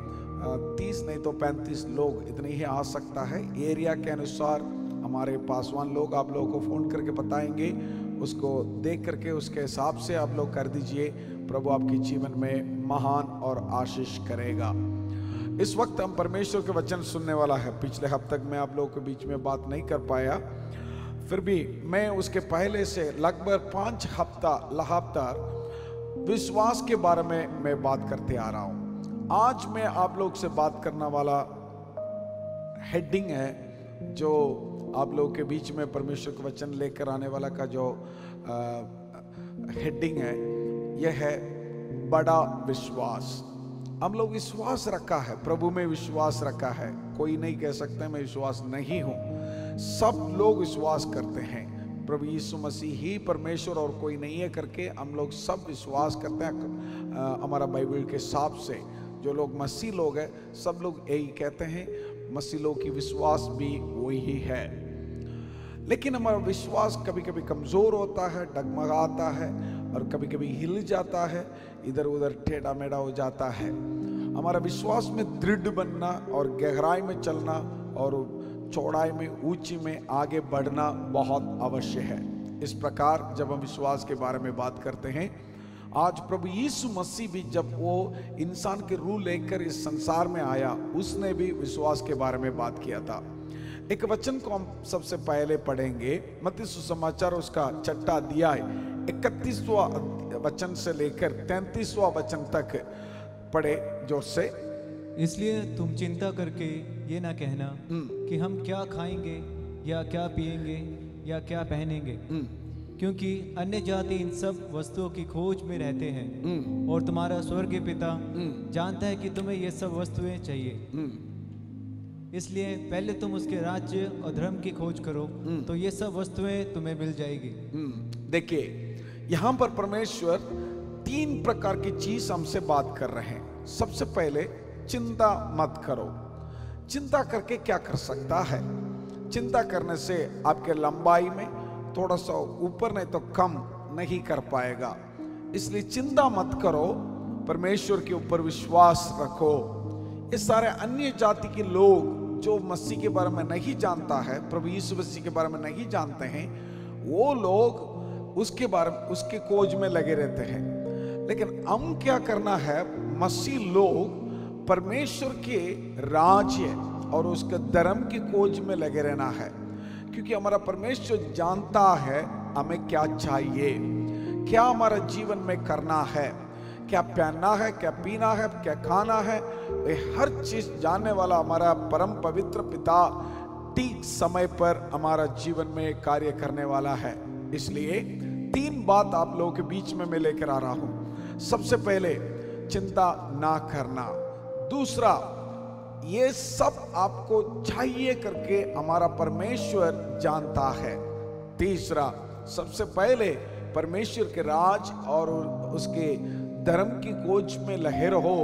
30 नहीं तो 35 लोग इतने ही आ सकता है। एरिया के अनुसार हमारे पासवान लोग आप लोगों को फ़ोन करके बताएंगे, उसको देख करके उसके हिसाब से आप लोग कर दीजिए। प्रभु आपके जीवन में महान और आशीष करेगा। इस वक्त हम परमेश्वर के वचन सुनने वाला है। पिछले हफ्ते तक मैं आप लोगों के बीच में बात नहीं कर पाया, फिर भी मैं उसके पहले से लगभग 5 हफ्ता लगातार विश्वास के बारे में मैं बात करते आ रहा हूं। आज मैं आप लोग से बात करने वाला हेडिंग है जो आप लोगों के बीच में परमेश्वर के वचन लेकर आने वाला का जो हेडिंग है, यह है बड़ा विश्वास। हम लोग विश्वास रखा है, प्रभु में विश्वास रखा है। कोई नहीं कह सकते मैं विश्वास नहीं हूं, सब लोग विश्वास करते हैं प्रभु यीशु मसीह ही परमेश्वर और कोई नहीं है करके हम लोग सब विश्वास करते हैं। हमारा बाइबल के हिसाब से जो लोग मसीह लोग हैं सब लोग यही कहते हैं, मसीह लोग की विश्वास भी वही है। लेकिन हमारा विश्वास कभी कभी कमज़ोर होता है, डगमगाता है, और कभी कभी हिल जाता है, इधर उधर टेढ़ा मेढ़ा हो जाता है। हमारा विश्वास में दृढ़ बनना और गहराई में चलना और चौड़ाई में ऊंची में आगे बढ़ना बहुत अवश्य है। इस प्रकार जब हम विश्वास के बारे में बात करते हैं, आज प्रभु यीशु मसीह भी जब वो इंसान के रूह लेकर इस संसार में आया, उसने भी विश्वास के बारे में बात किया था। एक वचन को हम सबसे पहले पढ़ेंगे, मत्ती सुसमाचार उसका 6वां अध्याय 31वां वचन से लेकर 33वां वचन तक पढ़े जोर से। इसलिए तुम चिंता करके ये ना कहना कि हम क्या खाएंगे या क्या पिएंगे या क्या पहनेंगे, क्योंकि अन्य जाति इन सब वस्तुओं की खोज में रहते हैं, और तुम्हारा स्वर्गीय पिता जानता है कि तुम्हें ये सब वस्तुएं चाहिए। इसलिए पहले तुम उसके राज्य और धर्म की खोज करो, तो ये सब वस्तुएं तुम्हें मिल जाएगी। देखिए यहां पर परमेश्वर 3 प्रकार की चीज हमसे बात कर रहे हैं। सबसे पहले चिंता मत करो। चिंता करके क्या कर सकता है? चिंता करने से आपके लंबाई में थोड़ा सा ऊपर नहीं तो कम नहीं कर पाएगा। इसलिए चिंता मत करो, परमेश्वर के ऊपर विश्वास रखो। ये सारे अन्य जाति के लोग जो मसीह के बारे में नहीं जानता है, प्रभु यीशु मसीह के बारे में नहीं जानते हैं, वो लोग उसके बारे में उसके खोज में लगे रहते हैं। लेकिन हम क्या करना है? मसीह लोग परमेश्वर के राज्य और उसके धर्म की खोज में लगे रहना है, क्योंकि हमारा परमेश्वर जानता है हमें क्या चाहिए, क्या हमारा जीवन में करना है, क्या पहनना है, क्या पीना है, क्या खाना है। ये हर चीज जानने वाला हमारा परम पवित्र पिता ठीक समय पर हमारा जीवन में कार्य करने वाला है। इसलिए 3 बात आप लोगों के बीच में मैं लेकर आ रहा हूं। सबसे पहले चिंता ना करना। दूसरा, ये सब आपको चाहिए करके हमारा परमेश्वर जानता है। तीसरा, सबसे पहले परमेश्वर के राज और उसके धर्म की खोज में लगे रहो,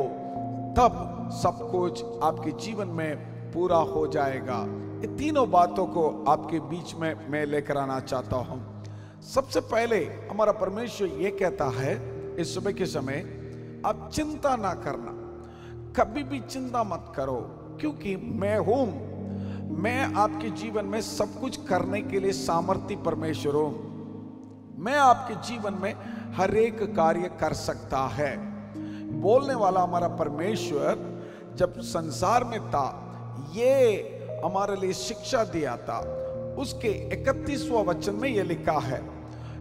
तब सब कुछ आपके जीवन में पूरा हो जाएगा। ये तीनों बातों को आपके बीच में मैं लेकर आना चाहता हूं। सबसे पहले हमारा परमेश्वर ये कहता है इस सुबह के समय, आप चिंता ना करना, कभी भी चिंता मत करो, क्योंकि मैं हूं। मैं आपके जीवन में सब कुछ करने के लिए सामर्थ्य परमेश्वर हूं। मैं आपके जीवन में हर एक कार्य कर सकता है। बोलने वाला हमारा परमेश्वर जब संसार में था, ये हमारे लिए शिक्षा दिया था। उसके 31वां वचन में ये लिखा है,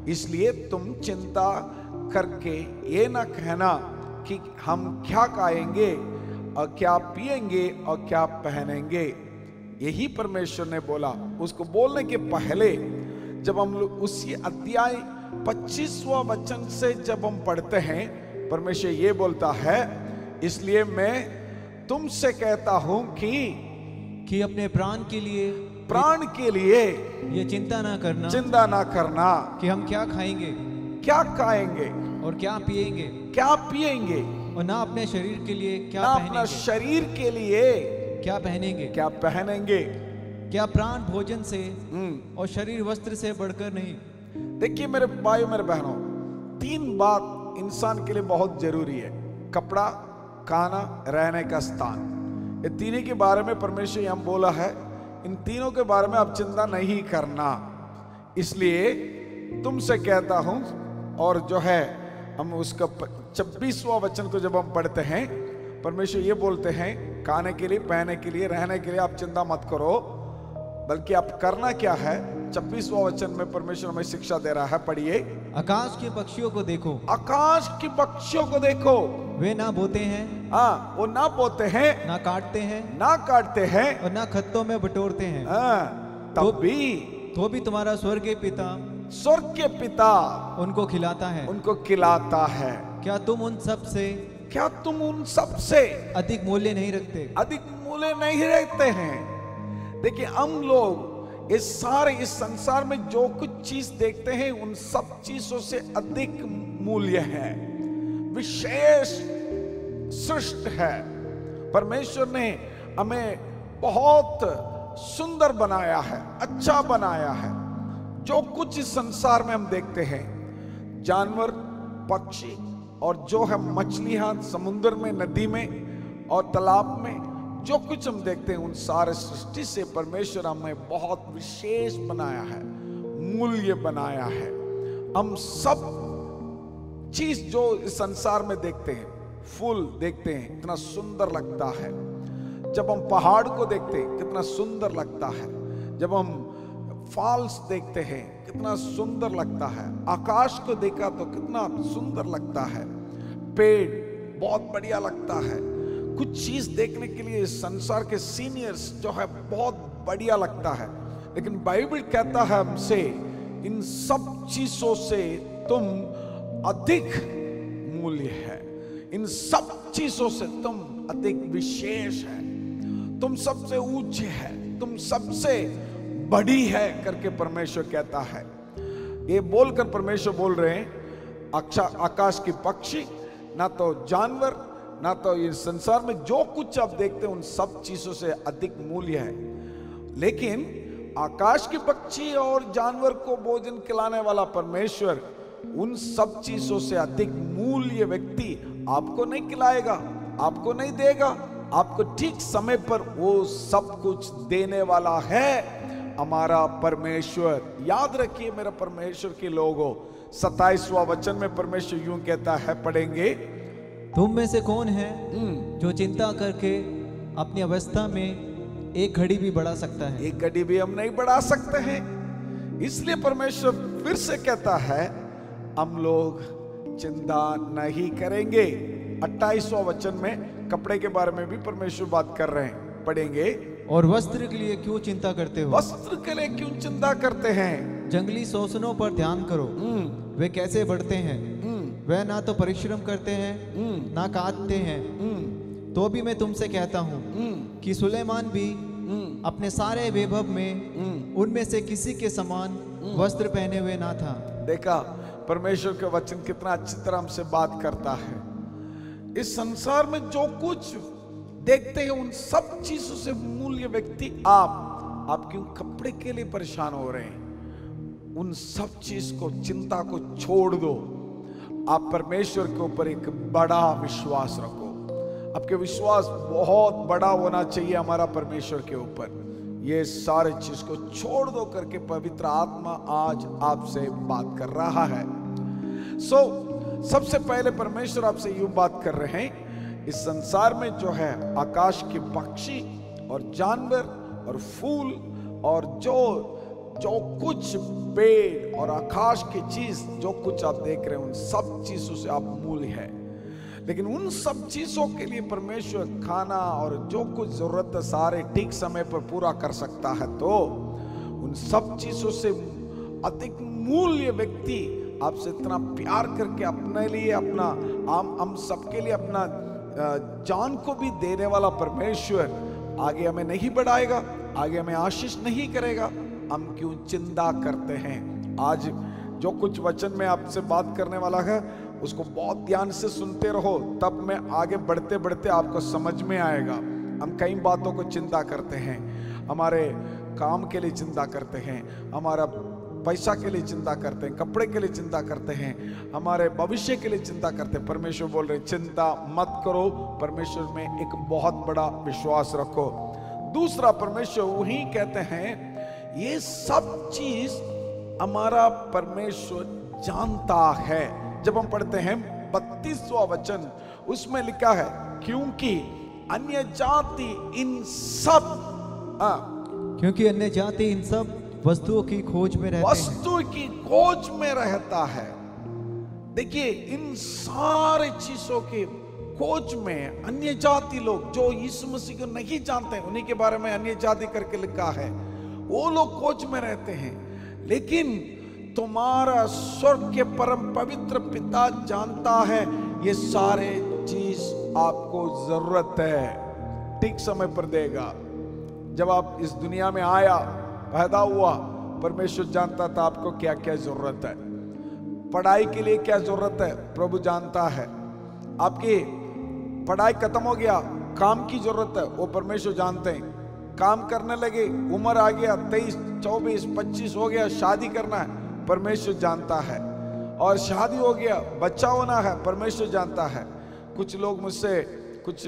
इसलिए तुम चिंता करके ये ना कहना कि हम क्या खाएंगे और क्या पिएंगे और क्या पहनेंगे। यही परमेश्वर ने बोला। उसको बोलने के पहले जब हम लोग उसी अध्याय 25वां वचन से जब हम पढ़ते हैं, परमेश्वर ये बोलता है, इसलिए मैं तुमसे कहता हूं कि अपने प्राण के लिए ये चिंता ना करना कि हम क्या खाएंगे और क्या पिएंगे और ना अपने शरीर के लिए क्या पहनेंगे। क्या प्राण भोजन से और शरीर वस्त्र से बढ़कर नहीं। देखिए मेरे भाइयों मेरे बहनों, 3 बात इंसान के लिए बहुत जरूरी है। कपड़ा, खाना, रहने का स्थान। ये तीनों के बारे में परमेश्वर हम बोला है, इन तीनों के बारे में आप चिंता नहीं करना, इसलिए तुमसे कहता हूं। और जो है हम उसका 26वां वचन को जब हम पढ़ते हैं, परमेश्वर ये बोलते हैं, खाने के लिए, पहनने के लिए, रहने के लिए आप चिंता मत करो, बल्कि आप करना क्या है। 26वां वचन में परमेश्वर हमें शिक्षा दे रहा है, पढ़िए। आकाश के पक्षियों को देखो, वे ना बोते हैं, हाँ वो ना बोते हैं, ना काटते हैं और ना खत्तों में बटोरते हैं, तो भी तुम्हारा स्वर्ग के पिता उनको खिलाता है। क्या तुम उन सब से अधिक मूल्य नहीं रखते हैं। देखिए हम लोग इस संसार में जो कुछ चीज देखते हैं, उन सब चीजों से अधिक मूल्य है, विशेष सृष्टि है। परमेश्वर ने हमें बहुत सुंदर बनाया है, अच्छा बनाया है। जो कुछ इस संसार में हम देखते हैं, जानवर, पक्षी और जो है मछलियां समुद्र में, नदी में और तालाब में, जो कुछ हम देखते हैं, उन सारे सृष्टि से परमेश्वर हमें बहुत विशेष बनाया है, मूल्य बनाया है। हम सब चीज जो इस संसार में देखते हैं, फूल देखते हैं, कितना सुंदर लगता है। जब हम पहाड़ को देखते हैं, कितना सुंदर लगता है। जब हम फॉल्स देखते हैं, कितना सुंदर लगता है। आकाश को देखा तो कितना सुंदर लगता है। पेड़ बहुत बढ़िया लगता है। कुछ चीज देखने के लिए संसार के सीनियर्स जो है बहुत बढ़िया लगता है, लेकिन बाइबल कहता है हमसे, इन सब चीजों से तुम अधिक मूल्य है, इन सब चीजों से तुम अधिक विशेष है, तुम सबसे ऊंचे है, तुम सबसे बड़ी है करके परमेश्वर कहता है। ये बोलकर परमेश्वर बोल रहे हैं, आकाश की पक्षी, ना तो जानवर, ना तो इस संसार में जो कुछ आप देखते हैं, उन सब चीजों से अधिक मूल्य है। लेकिन आकाश के पक्षी और जानवर को भोजन खिलाने वाला परमेश्वर उन सब चीजों से अधिक मूल्य व्यक्ति आपको नहीं खिलाएगा, आपको नहीं देगा। आपको ठीक समय पर वो सब कुछ देने वाला है हमारा परमेश्वर। याद रखिए मेरा परमेश्वर के लोगों, 27वां वचन में परमेश्वर यूं कहता है, पढ़ेंगे, तुम में से कौन है जो चिंता करके अपनी अवस्था में एक घड़ी भी बढ़ा सकता है। एक घड़ी भी हम नहीं बढ़ा सकते हैं। इसलिए परमेश्वर फिर से कहता है, हम लोग चिंता नहीं करेंगे। 28वां वचन में कपड़े के बारे में भी परमेश्वर बात कर रहे हैं, पढ़ेंगे। और वस्त्र के लिए क्यों चिंता करते हो? वस्त्र के लिए क्यों चिंता करते हैं? जंगली शोषणों पर ध्यान करो, वे कैसे बढ़ते हैं, वे ना तो परिश्रम करते हैं ना काटते हैं। तो भी मैं तुमसे कहता हूँ कि सुलेमान भी अपने सारे वैभव में उनमें से किसी के समान वस्त्र पहने हुए ना था। देखा परमेश्वर का वचन कितना अच्छी तरह हमसे बात करता है। इस संसार में जो कुछ देखते हैं, उन सब चीजों से मूल्य व्यक्ति आप क्यों कपड़े के लिए परेशान हो रहे हैं? उन सब चीज को, चिंता को छोड़ दो। आप परमेश्वर के ऊपर एक बड़ा विश्वास रखो। आपके विश्वास बहुत बड़ा होना चाहिए हमारा परमेश्वर के ऊपर। ये सारे चीज को छोड़ दो करके पवित्र आत्मा आज आपसे बात कर रहा है। सबसे पहले परमेश्वर आपसे यूं बात कर रहे हैं, इस संसार में जो है आकाश के पक्षी और जानवर और फूल और जो कुछ पेड़ और आकाश की चीज जो कुछ आप देख रहे हैं, उन सब चीजों से आप मूल्य है। लेकिन उन सब चीजों के लिए परमेश्वर खाना और जो कुछ जरूरत है सारे ठीक समय पर पूरा कर सकता है, तो उन सब चीजों से अधिक मूल्य व्यक्ति आपसे इतना प्यार करके अपने लिए अपना हम सबके लिए अपना जान को भी देने वाला परमेश्वर आगे हमें नहीं बढ़ाएगा, आगे हमें आशीष नहीं करेगा? हम क्यों चिंता करते हैं? आज जो कुछ वचन में आपसे बात करने वाला है उसको बहुत ध्यान से सुनते रहो, तब में आगे बढ़ते बढ़ते आपको समझ में आएगा। हम कई बातों को चिंता करते हैं, हमारे काम के लिए चिंता करते हैं, हमारा पैसा के लिए चिंता करते हैं, कपड़े के लिए चिंता करते हैं, हमारे भविष्य के लिए चिंता करते हैं। परमेश्वर बोल रहे चिंता मत करो, परमेश्वर में एक बहुत बड़ा विश्वास रखो। दूसरा, परमेश्वर वही कहते हैं ये सब चीज हमारा परमेश्वर जानता है। जब हम पढ़ते हैं 32वां वचन, उसमें लिखा है क्योंकि अन्य जाति इन सब क्योंकि अन्य जाति इन सब वस्तुओं की खोज में रहते हैं। वस्तु की खोज में रहता है। देखिए, इन सारे चीजों की खोज में अन्य जाति लोग जो यीशु मसीह को नहीं जानते, उन्हीं के बारे में अन्य जाति करके लिखा है, वो लोग खोज में रहते हैं। लेकिन तुम्हारा स्वर्ग के परम पवित्र पिता जानता है ये सारे चीज आपको जरूरत है, ठीक समय पर देगा। जब आप इस दुनिया में आया, पैदा हुआ, परमेश्वर जानता था आपको क्या क्या जरूरत है। पढ़ाई के लिए क्या जरूरत है प्रभु जानता है। आपकी पढ़ाई खत्म हो गया, काम की जरूरत है, वो परमेश्वर जानते हैं। काम करने लगे, उम्र आ गया 23, 24, 25 हो गया, शादी करना है, परमेश्वर जानता है। और शादी हो गया, बच्चा होना है, परमेश्वर जानता है। कुछ लोग मुझसे, कुछ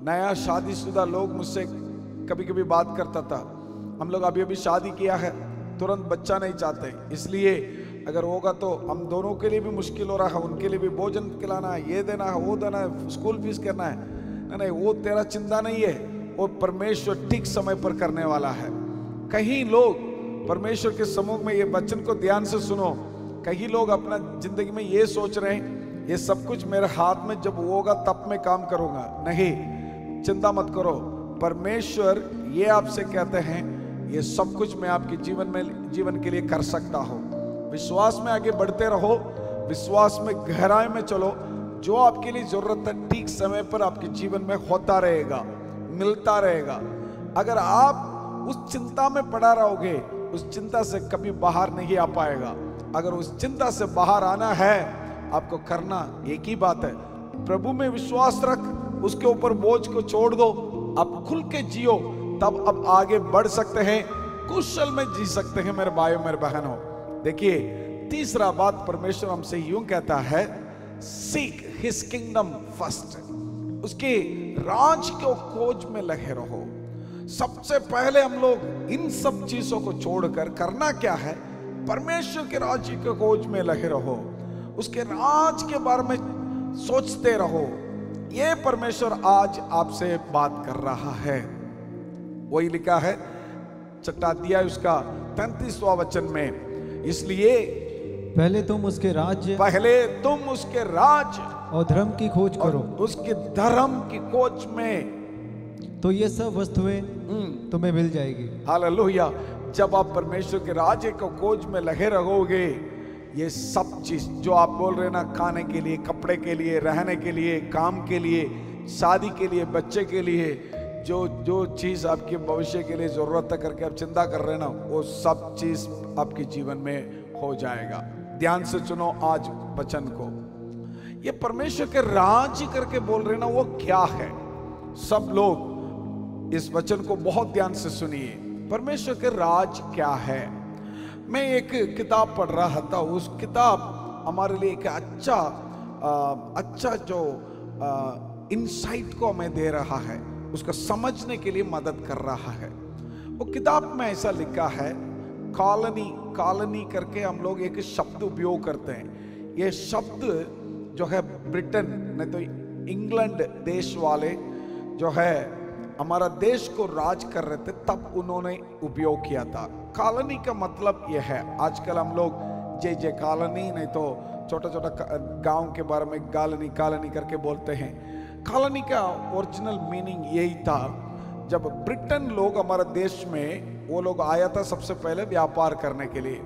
नया शादीशुदा लोग मुझसे कभी कभी बात करता था, हम लोग अभी अभी शादी किया है, तुरंत बच्चा नहीं चाहते, इसलिए अगर होगा तो हम दोनों के लिए भी मुश्किल हो रहा है, उनके लिए भी भोजन खिलाना है, ये देना है, वो देना है, स्कूल फीस करना है। नहीं, वो तेरा चिंता नहीं है, वो परमेश्वर ठीक समय पर करने वाला है। कहीं लोग परमेश्वर के समूह में ये वचन को ध्यान से सुनो, कहीं लोग अपना जिंदगी में ये सोच रहे हैं ये सब कुछ मेरे हाथ में जब होगा तब मैं काम करूंगा। नहीं, चिंता मत करो, परमेश्वर ये आपसे कहते हैं ये सब कुछ मैं आपके जीवन के लिए कर सकता हूं। विश्वास में आगे बढ़ते रहो, विश्वास में गहराई में चलो, जो आपके लिए जरूरत है ठीक समय पर आपके जीवन में होता रहेगा, मिलता रहेगा। अगर आप उस चिंता में पड़ा रहोगे, उस चिंता से कभी बाहर नहीं आ पाएगा। अगर उस चिंता से बाहर आना है, आपको करना एक ही बात है, प्रभु में विश्वास रख, उसके ऊपर बोझ को छोड़ दो, आप खुल के जियो, तब अब आगे बढ़ सकते हैं, कुशल में जी सकते हैं मेरे भाइयों मेरे बहनों। देखिए, तीसरा बात परमेश्वर हमसे यूं कहता है, सीक हिज किंगडम फर्स्ट, उसके राज को खोज में लगे रहो। सबसे पहले हम लोग इन सब चीजों को छोड़कर करना क्या है, परमेश्वर के राज्य के खोज में लगे रहो, उसके राज के बारे में सोचते रहो। ये परमेश्वर आज आपसे बात कर रहा है। वही लिखा है छठा अध्याय उसका 35वां वचन में, इसलिए पहले तुम उसके राज्य और धर्म की खोज करो, उसके धर्म की खोज में, तो ये सब वस्तुएं तुम्हें मिल जाएगी। हालेलुया। जब आप परमेश्वर के राज्य को खोज में लगे रहोगे, ये सब चीज जो आप बोल रहे ना, खाने के लिए, कपड़े के लिए, रहने के लिए, काम के लिए, शादी के लिए, बच्चे के लिए, जो चीज आपके भविष्य के लिए जरूरत है करके आप चिंता कर रहे ना, वो सब चीज आपके जीवन में हो जाएगा। ध्यान से सुनो आज वचन को, ये परमेश्वर के राज्य करके बोल रहे ना, वो क्या है? सब लोग इस वचन को बहुत ध्यान से सुनिए। परमेश्वर के राज क्या है? मैं एक किताब पढ़ रहा था, उस किताब हमारे लिए एक अच्छा जो इंसाइट को हमें दे रहा है, उसको समझने के लिए मदद कर रहा है। वो किताब में ऐसा लिखा है, कॉलोनी करके हम लोग एक शब्द उपयोग करते हैं। ये शब्द जो है ब्रिटेन नहीं तो इंग्लैंड देश वाले जो है हमारा देश को राज कर रहे थे, तब उन्होंने उपयोग किया था। कॉलोनी का मतलब यह है, आजकल हम लोग जे कॉलोनी नहीं तो छोटा छोटा गांव के बारे में कॉलोनी कॉलोनी करके बोलते हैं। कॉलोनी का ओरिजिनल मीनिंग यही था, जब ब्रिटेन लोग हमारे देश में वो लोग आया था सबसे पहले व्यापार करने के लिए,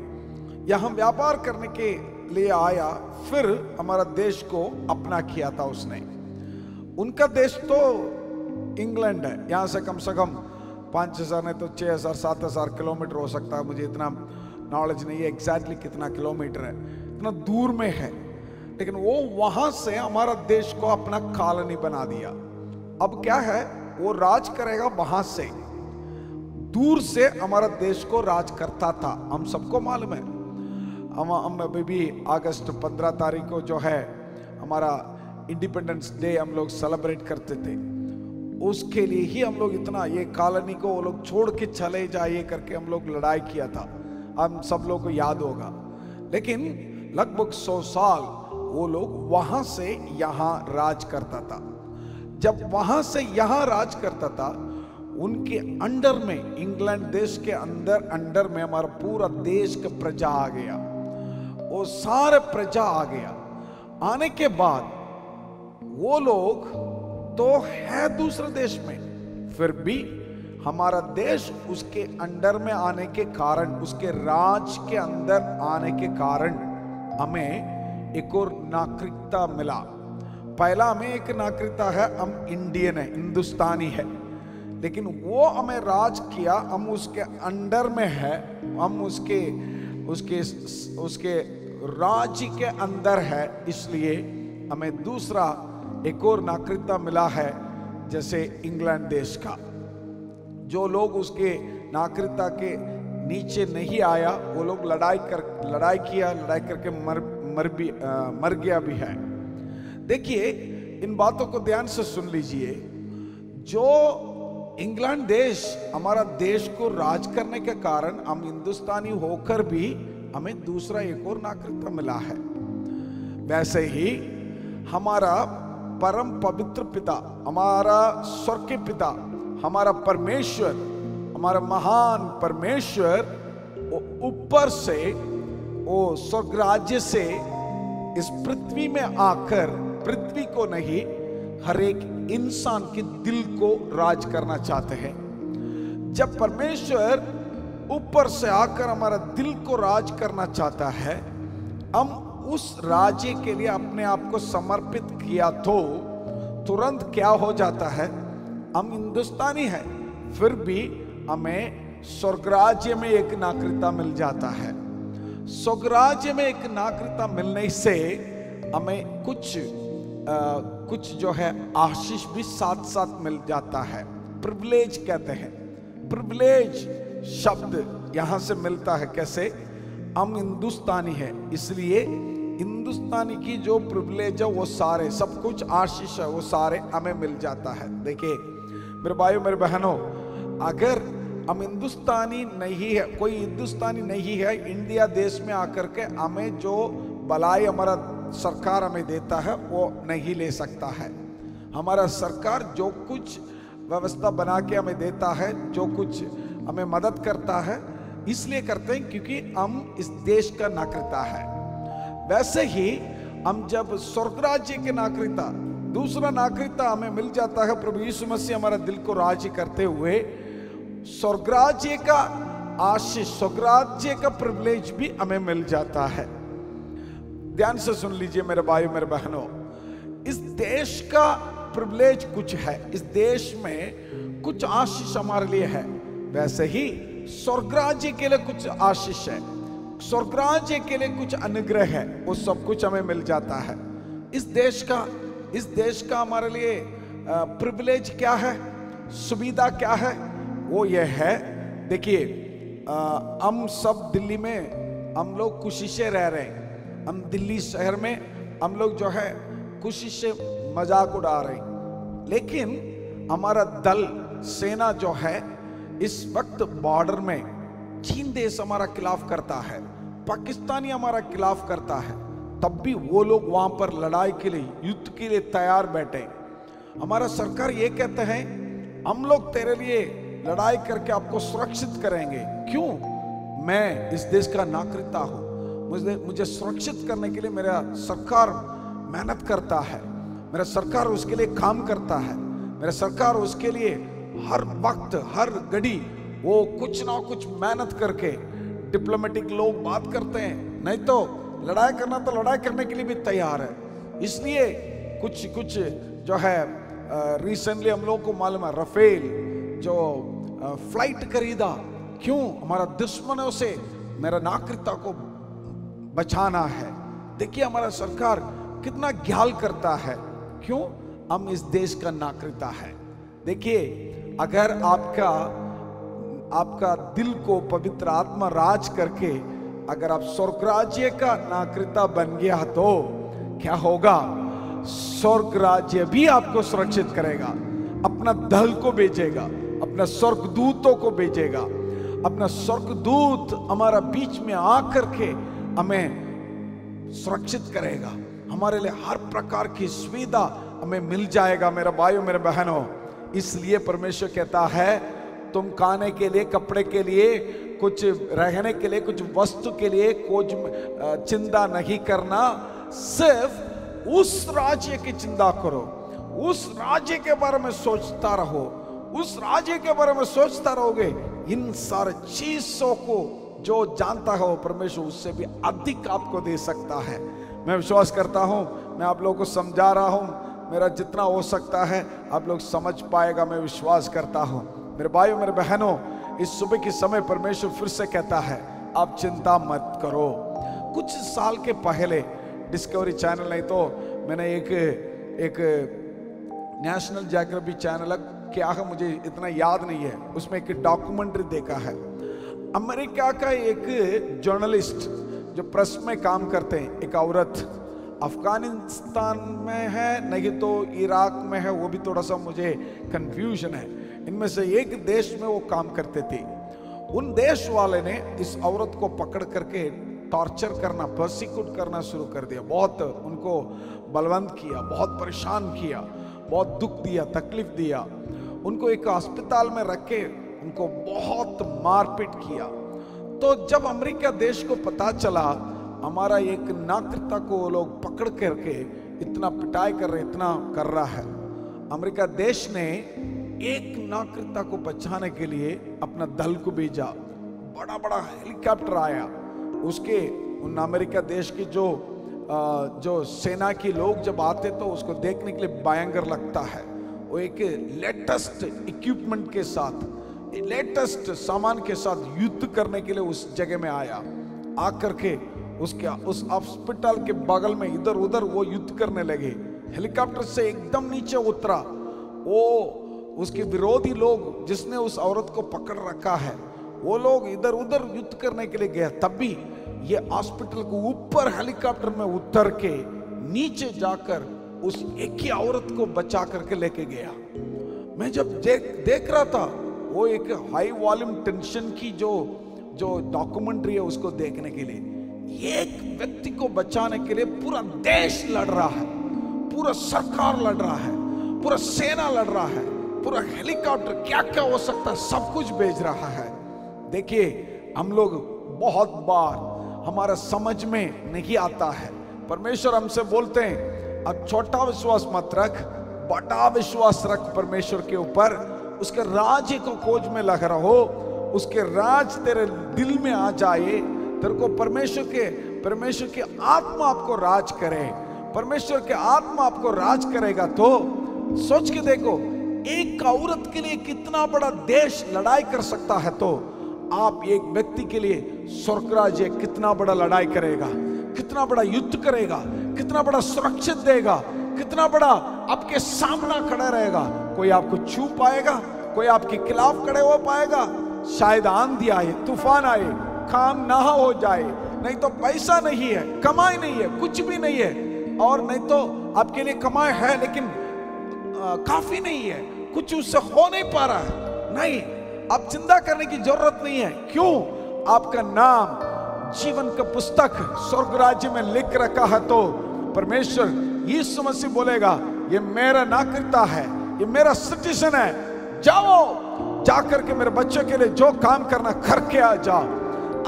यहाँ व्यापार करने के लिए आया, फिर हमारा देश को अपना किया था उसने। उनका देश तो इंग्लैंड है, यहाँ से कम 5,000 नहीं तो 6,000 7,000 किलोमीटर हो सकता है, मुझे इतना नॉलेज नहीं है एग्जैक्टली कितना किलोमीटर है, इतना दूर में है। लेकिन वो वहां से हमारा देश को अपना कॉलोनी बना दिया। अब क्या है, वो राज करेगा वहां से, दूर से हमारा देश को राज करता था, हम सबको मालूम है। हम अभी भी अगस्त 15 तारीख को जो है हमारा इंडिपेंडेंस डे हम लोग सेलिब्रेट करते थे, उसके लिए ही हम लोग इतना ये कॉलोनी को वो लोग छोड़ के चले जाइए करके हम लोग लड़ाई किया था, हम सब लोग को याद होगा। लेकिन लगभग 100 साल वो लोग वहां से यहां राज करता था। जब वहां से यहां राज करता था, उनके अंडर में, इंग्लैंड देश के अंडर में हमारा पूरा देश का प्रजा आ गया, वो सारे प्रजा आ गया। आने के बाद वो लोग तो है दूसरे देश में, फिर भी हमारा देश उसके अंडर में आने के कारण, उसके राज के अंदर आने के कारण हमें एक और नागरिकता मिला। पहला हमें एक नागरिकता है, हम इंडियन है, हिंदुस्तानी है, लेकिन वो हमें राज किया, हम उसके अंडर में है, हम उसके राज्य के अंदर है, इसलिए हमें दूसरा एक और नागरिकता मिला है, जैसे इंग्लैंड देश का। जो लोग उसके नागरिकता के नीचे नहीं आया, वो लोग लड़ाई करके मर गया भी है। देखिए, इन बातों को ध्यान से सुन लीजिए। जो इंग्लैंड देश हमारा देश को राज करने के कारण हम हिंदुस्तानी होकर भी हमें दूसरा एक और नागरिकता मिला है। वैसे ही हमारा परम पवित्र पिता, हमारा स्वर्ग के पिता, हमारा परमेश्वर, हमारा महान परमेश्वर, वो ऊपर से, वो स्वर्ग राज्य से इस पृथ्वी में आकर, पृथ्वी को नहीं, हर एक इंसान के दिल को राज करना चाहते हैं। जब परमेश्वर ऊपर से आकर हमारा दिल को राज करना चाहता है, हम उस राज्य के लिए अपने आप को समर्पित किया तो तुरंत क्या हो जाता है, हम हिंदुस्तानी हैं, फिर भी हमें स्वर्ग राज्य में एक नागरिकता मिल जाता है। स्वर्ग राज्य में एक नागरिकता मिलने से हमें कुछ जो है आशीष भी साथ साथ मिल जाता है। प्रिविलेज कहते हैं, प्रिविलेज शब्द यहां से मिलता है। कैसे? हम हिंदुस्तानी हैं, इसलिए हिंदुस्तानी की जो प्रिविलेज है, वो सारे, सब कुछ आशीष है, वो सारे हमें मिल जाता है। देखिए मेरे भाइयों मेरे बहनों, अगर हम हिंदुस्तानी नहीं है, कोई हिंदुस्तानी नहीं है, इंडिया देश में आकर के हमें जो भलाई हमारा सरकार हमें देता है वो नहीं ले सकता है। हमारा सरकार जो कुछ व्यवस्था बना के हमें देता है, जो कुछ हमें मदद करता है, इसलिए करते हैं क्योंकि हम इस देश का नागरिकता है। वैसे ही हम जब स्वर्ग राज्य के नागरिकता, दूसरा नागरिकता हमें मिल जाता है, प्रभु यीशु मसीह हमारा दिल को राज्य करते हुए, स्वर्ग राज्य का आशीष, स्वर्ग राज्य का प्रिविलेज भी हमें मिल जाता है। ध्यान से सुन लीजिए मेरे भाइयों मेरे बहनों, इस देश का प्रिविलेज कुछ है, इस देश में कुछ आशीष हमारे लिए है। वैसे ही स्वर्ग राज्य के लिए कुछ आशीष है, स्वर्ग राज्य के लिए कुछ अनुग्रह है, वो सब कुछ हमें मिल जाता है। इस देश का हमारे लिए प्रिविलेज क्या है, सुविधा क्या है, वो ये है। देखिए हम सब दिल्ली में हम लोग खुशी से रह रहे हैं, हम दिल्ली शहर में हम लोग जो है खुशी से मजाक उड़ा रहे हैं, लेकिन हमारा दल, सेना जो है इस वक्त बॉर्डर में, चीन देश हमारा खिलाफ करता है, पाकिस्तानी हमारा खिलाफ करता है, तब भी वो लोग वहां पर लड़ाई के लिए, युद्ध के लिए तैयार बैठे। हमारा सरकार ये कहते हैं, हम लोग तेरे लिए लड़ाई करके आपको सुरक्षित करेंगे। क्यों? मैं इस देश का नागरिकता हूं, मुझे सुरक्षित करने के लिए मेरा सरकार मेहनत करता है, मेरा सरकार उसके लिए काम करता है, मेरा सरकार उसके लिए हर वक्त हर घड़ी वो कुछ ना कुछ मेहनत करके। डिप्लोमेटिक लोग बात करते हैं, नहीं तो लड़ाई करना तो लड़ाई करने के लिए भी तैयार है। इसलिए कुछ जो है रिसेंटली हम लोग को मालूम है, राफेल जो फ्लाइट खरीदा, क्यों? हमारा दुश्मनों से मेरा नागरिकता को बचाना है। देखिए हमारा सरकार कितना ख्याल करता है, क्यों? हम इस देश का नागरिकता है। देखिए अगर आपका दिल को पवित्र आत्मा राज करके अगर आप स्वर्ग राज्य का नागरिकता बन गया तो क्या होगा? स्वर्ग राज्य भी आपको सुरक्षित करेगा, अपना दल को भेजेगा, अपना स्वर्गदूतों को भेजेगा, अपना स्वर्गदूत हमारा बीच में आकर के हमें सुरक्षित करेगा, हमारे लिए हर प्रकार की सुविधा हमें मिल जाएगा। मेरा भाइयों मेरे बहनों, इसलिए परमेश्वर कहता है तुम खाने के लिए, कपड़े के लिए, कुछ रहने के लिए, कुछ वस्तु के लिए कुछ चिंता नहीं करना, सिर्फ उस राज्य की चिंता करो, उस राज्य के बारे में सोचता रहो। उस राज्य के बारे में सोचता रहोगे, इन सारे चीजों को जो जानता हो परमेश्वर उससे भी अधिक आपको दे सकता है। मैं विश्वास करता हूं, मैं आप लोगों को समझा रहा हूं, मेरा जितना हो सकता है आप लोग समझ पाएगा, मैं विश्वास करता हूं। मेरे भाइयों मेरे बहनों, इस सुबह के समय परमेश्वर फिर से कहता है आप चिंता मत करो। कुछ साल के पहले डिस्कवरी चैनल, नहीं तो मैंने एक नेशनल ज्योग्राफी चैनल क्या है मुझे इतना याद नहीं है, उसमें एक डॉक्यूमेंट्री देखा है। अमेरिका का एक जर्नलिस्ट जो प्रेस में काम करते हैं, एक औरत अफगानिस्तान में है नहीं तो इराक में है, वो भी थोड़ा सा मुझे कंफ्यूजन है, इनमें से एक देश में वो काम करते थे। उन देश वाले ने इस औरत को पकड़ करके टॉर्चर करना, पर्सिक्यूट करना शुरू कर दिया, बहुत उनको बलवंत किया, बहुत परेशान किया, बहुत दुख दिया, तकलीफ दिया, उनको एक अस्पताल में रख के उनको बहुत मारपीट किया। तो जब अमेरिका देश को पता चला हमारा एक नागरिकता को वो लोग पकड़ करके इतना पिटाई कर रहे, इतना कर रहा है, अमेरिका देश ने एक नागरिकता को बचाने के लिए अपना दल को भेजा। बड़ा बड़ा हेलीकॉप्टर आया, उसके उन अमेरिका देश की जो सेना के लोग जब आते तो उसको देखने के लिए भयंकर लगता है। वो एक लेटेस्ट इक्विपमेंट के साथ, लेटेस्ट सामान के साथ युद्ध करने के लिए उस जगह में आया। आकर के उस हॉस्पिटल के बगल में इधर उधर वो युद्ध करने लगे। हेलीकॉप्टर से एकदम नीचे उतरा, वो उसके विरोधी लोग जिसने उस औरत को पकड़ रखा है वो लोग इधर उधर युद्ध करने के लिए गया। तब भी ये हॉस्पिटल को ऊपर हेलीकॉप्टर में उतर के नीचे जाकर उस एक ही औरत को बचा करके लेके गया। मैं जब देख रहा था वो एक हाई वॉल्यूम टेंशन की जो डॉक्यूमेंट्री है उसको देखने के लिए, एक व्यक्ति को बचाने के लिए पूरा देश लड़ रहा है, पूरा सरकार लड़ रहा है, पूरा सेना लड़ रहा है, पूरा हेलीकॉप्टर क्या क्या हो सकता है सब कुछ भेज रहा है। देखिए हम लोग बहुत बार हमारा समझ में नहीं आता है, परमेश्वर हमसे बोलते हैं अब छोटा विश्वास मत रख, बड़ा विश्वास रख परमेश्वर के ऊपर, उसके राज्य को खोज में लग रहो, उसके राज तेरे दिल में आ जाए, तेरे को परमेश्वर की आत्मा आपको राज करे, परमेश्वर के आत्मा आपको राज करेगा। तो सोच के देखो एक औरत के लिए कितना बड़ा देश लड़ाई कर सकता है, तो आप एक व्यक्ति के लिए स्वर्ग राज्य कितना बड़ा लड़ाई करेगा, कितना बड़ा युद्ध करेगा, कितना बड़ा सुरक्षित देगा, कितना बड़ा आपके सामना खड़ा रहेगा। कोई आपको छू पाएगा, कोई आपके खिलाफ खड़े हो पाएगा? शायद आंधी आए, तूफान आए, काम ना हो जाए, नहीं तो पैसा नहीं है, कमाई नहीं है, कुछ भी नहीं है, और नहीं तो आपके लिए कमाई है लेकिन काफी नहीं है, कुछ उससे हो नहीं पा रहा है। नहीं, आप चिंता करने की जरूरत नहीं है। क्यों? आपका नाम जीवन का पुस्तक स्वर्ग राज्य में लिख रखा है। तो परमेश्वर यीशु मसीह बोलेगा ये मेरा नागरिकता है, ये मेरा सिटीजन है, जाओ जाकर के मेरे बच्चों के लिए जो काम करना करके आ जाओ।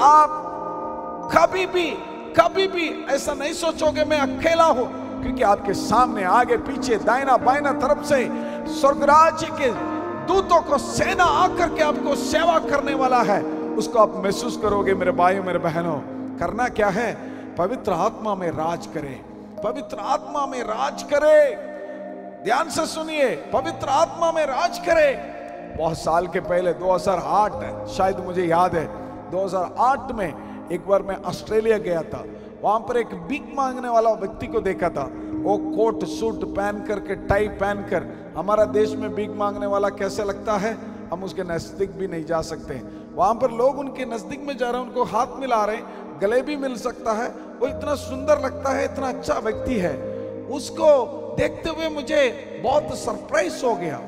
आप कभी भी कभी भी ऐसा नहीं सोचोगे मैं अकेला हूं, क्योंकि आपके सामने आगे पीछे दाहिना बाइना तरफ से स्वर्ग राज्य के दूतों को सेना आकर के आपको सेवा करने वाला है। उसको आप महसूस करोगे मेरे भाइयों मेरे बहनों। करना क्या है? पवित्र आत्मा में राज करे, पवित्र आत्मा में राज करे। ध्यान से सुनिए, पवित्र आत्मा में राज करे। बहुत साल के पहले 2008 शायद मुझे याद है, 2008 में एक बार मैं ऑस्ट्रेलिया गया था। वहां पर एक भीख मांगने वाला व्यक्ति को देखा था। वो कोट सूट पहन करके, टाई पहन कर, हमारा देश में भीख मांगने वाला कैसे लगता है, हम उसके नजदीक भी नहीं जा सकते। वहां पर लोग उनके नजदीक में जा रहे हैं, उनको हाथ मिला रहे हैं, गले भी मिल सकता है। वो इतना सुंदर लगता है, इतना अच्छा व्यक्ति है। उसको देखते हुए मुझे बहुत सरप्राइज हो गया।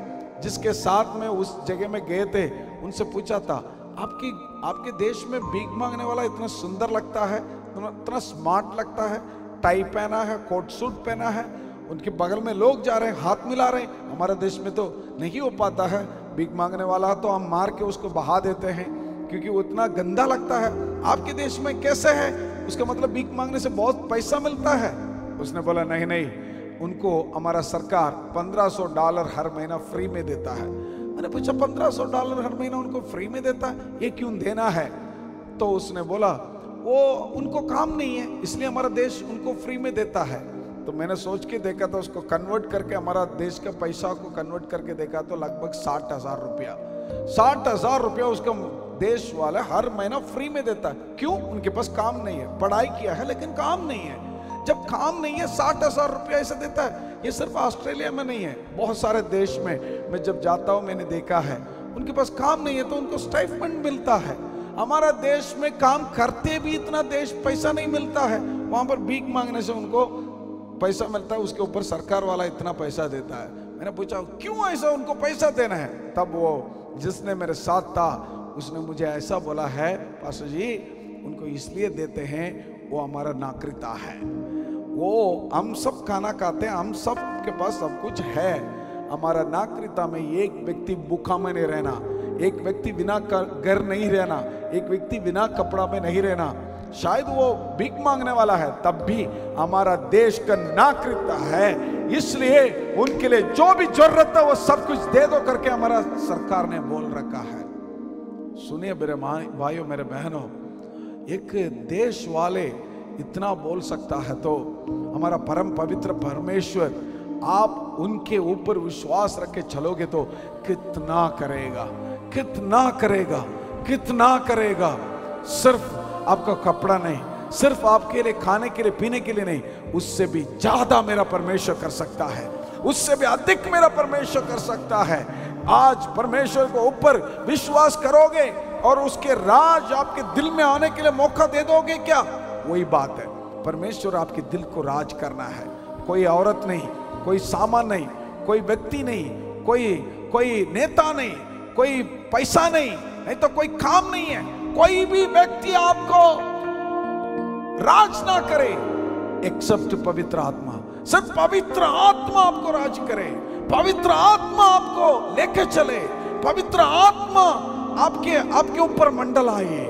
जिसके साथ में उस जगह में गए थे, उनसे पूछा था, आपके देश में भीख मांगने वाला इतना सुंदर लगता है, इतना स्मार्ट लगता है, टाई पहना है, कोट सूट पहना है, उनके बगल में लोग जा रहे हैं, हाथ मिला रहे हैं। हमारे देश में तो नहीं हो पाता है। भीख मांगने वाला तो हम मार के उसको बहा देते हैं, क्योंकि वो इतना गंदा लगता है। आपके देश में कैसे है? उसका मतलब भीख मांगने से बहुत पैसा मिलता है। उसने बोला नहीं नहीं, उनको हमारा सरकार $1500 हर महीना फ्री में देता है। मैंने पूछा $1500 हर महीना उनको फ्री में देता है, ये क्यों देना है? तो उसने बोला वो उनको काम नहीं है, इसलिए हमारा देश उनको फ्री में देता है। तो मैंने सोच के देखा था, उसको कन्वर्ट करके, हमारा देश का पैसा को कन्वर्ट करके देखा तो लगभग 60,000 रुपया, 60,000 रुपया उसका देश वाला हर महीना फ्री में देता है। क्यों? उनके पास काम नहीं है, पढ़ाई किया है लेकिन काम नहीं है। जब काम नहीं है 60,000 रुपया ऐसे देता है। ये सिर्फ ऑस्ट्रेलिया में नहीं है, बहुत सारे देश में मैं जब जाता हूं मैंने देखा है, उनके पास काम नहीं है तो उनको स्टाइपेंड मिलता है। हमारा देश में काम करते भी इतना देश पैसा नहीं मिलता है, वहां पर भीख मांगने से उनको पैसा मिलता है, उसके ऊपर सरकार वाला इतना पैसा देता है। मैंने पूछा क्यों ऐसा उनको पैसा देना है? तब वो जिसने मेरे साथ था उसने मुझे ऐसा बोला है, पास्टर जी उनको इसलिए देते हैं, वो हमारा नागरिकता है। वो हम सब खाना खाते हैं, हम सब के पास सब कुछ है। हमारा नागरिकता में एक व्यक्ति भूखा में नहीं रहना, एक व्यक्ति बिना घर नहीं रहना, एक व्यक्ति बिना कपड़ा में नहीं रहना। शायद वो भीख मांगने वाला है, तब भी हमारा देश का नागरिकता है, इसलिए उनके लिए जो भी जरूरत है वो सब कुछ दे दो करके हमारा सरकार ने बोल रखा है। सुनिए मेरे भाइयों मेरे बहनों, एक देश वाले इतना बोल सकता है तो हमारा परम पवित्र परमेश्वर, आप उनके ऊपर विश्वास रख के चलोगे तो कितना करेगा, कितना करेगा, कितना करेगा। सिर्फ आपका कपड़ा नहीं, सिर्फ आपके लिए खाने के लिए पीने के लिए नहीं, उससे भी ज्यादा मेरा परमेश्वर कर सकता है, उससे भी अधिक मेरा परमेश्वर कर सकता है। आज परमेश्वर को ऊपर विश्वास करोगे और उसके राज आपके दिल में आने के लिए मौका दे दोगे क्या? वही बात है, परमेश्वर आपके दिल को राज करना है। कोई औरत नहीं, कोई सामान नहीं, कोई व्यक्ति नहीं, कोई नेता नहीं, कोई पैसा नहीं तो कोई काम नहीं है। कोई भी व्यक्ति आपको राज ना करे एक्सेप्ट पवित्र आत्मा। सिर्फ पवित्र आत्मा आपको राज करे, पवित्र आत्मा आपको लेके चले, पवित्र आत्मा आपके ऊपर मंडल आए।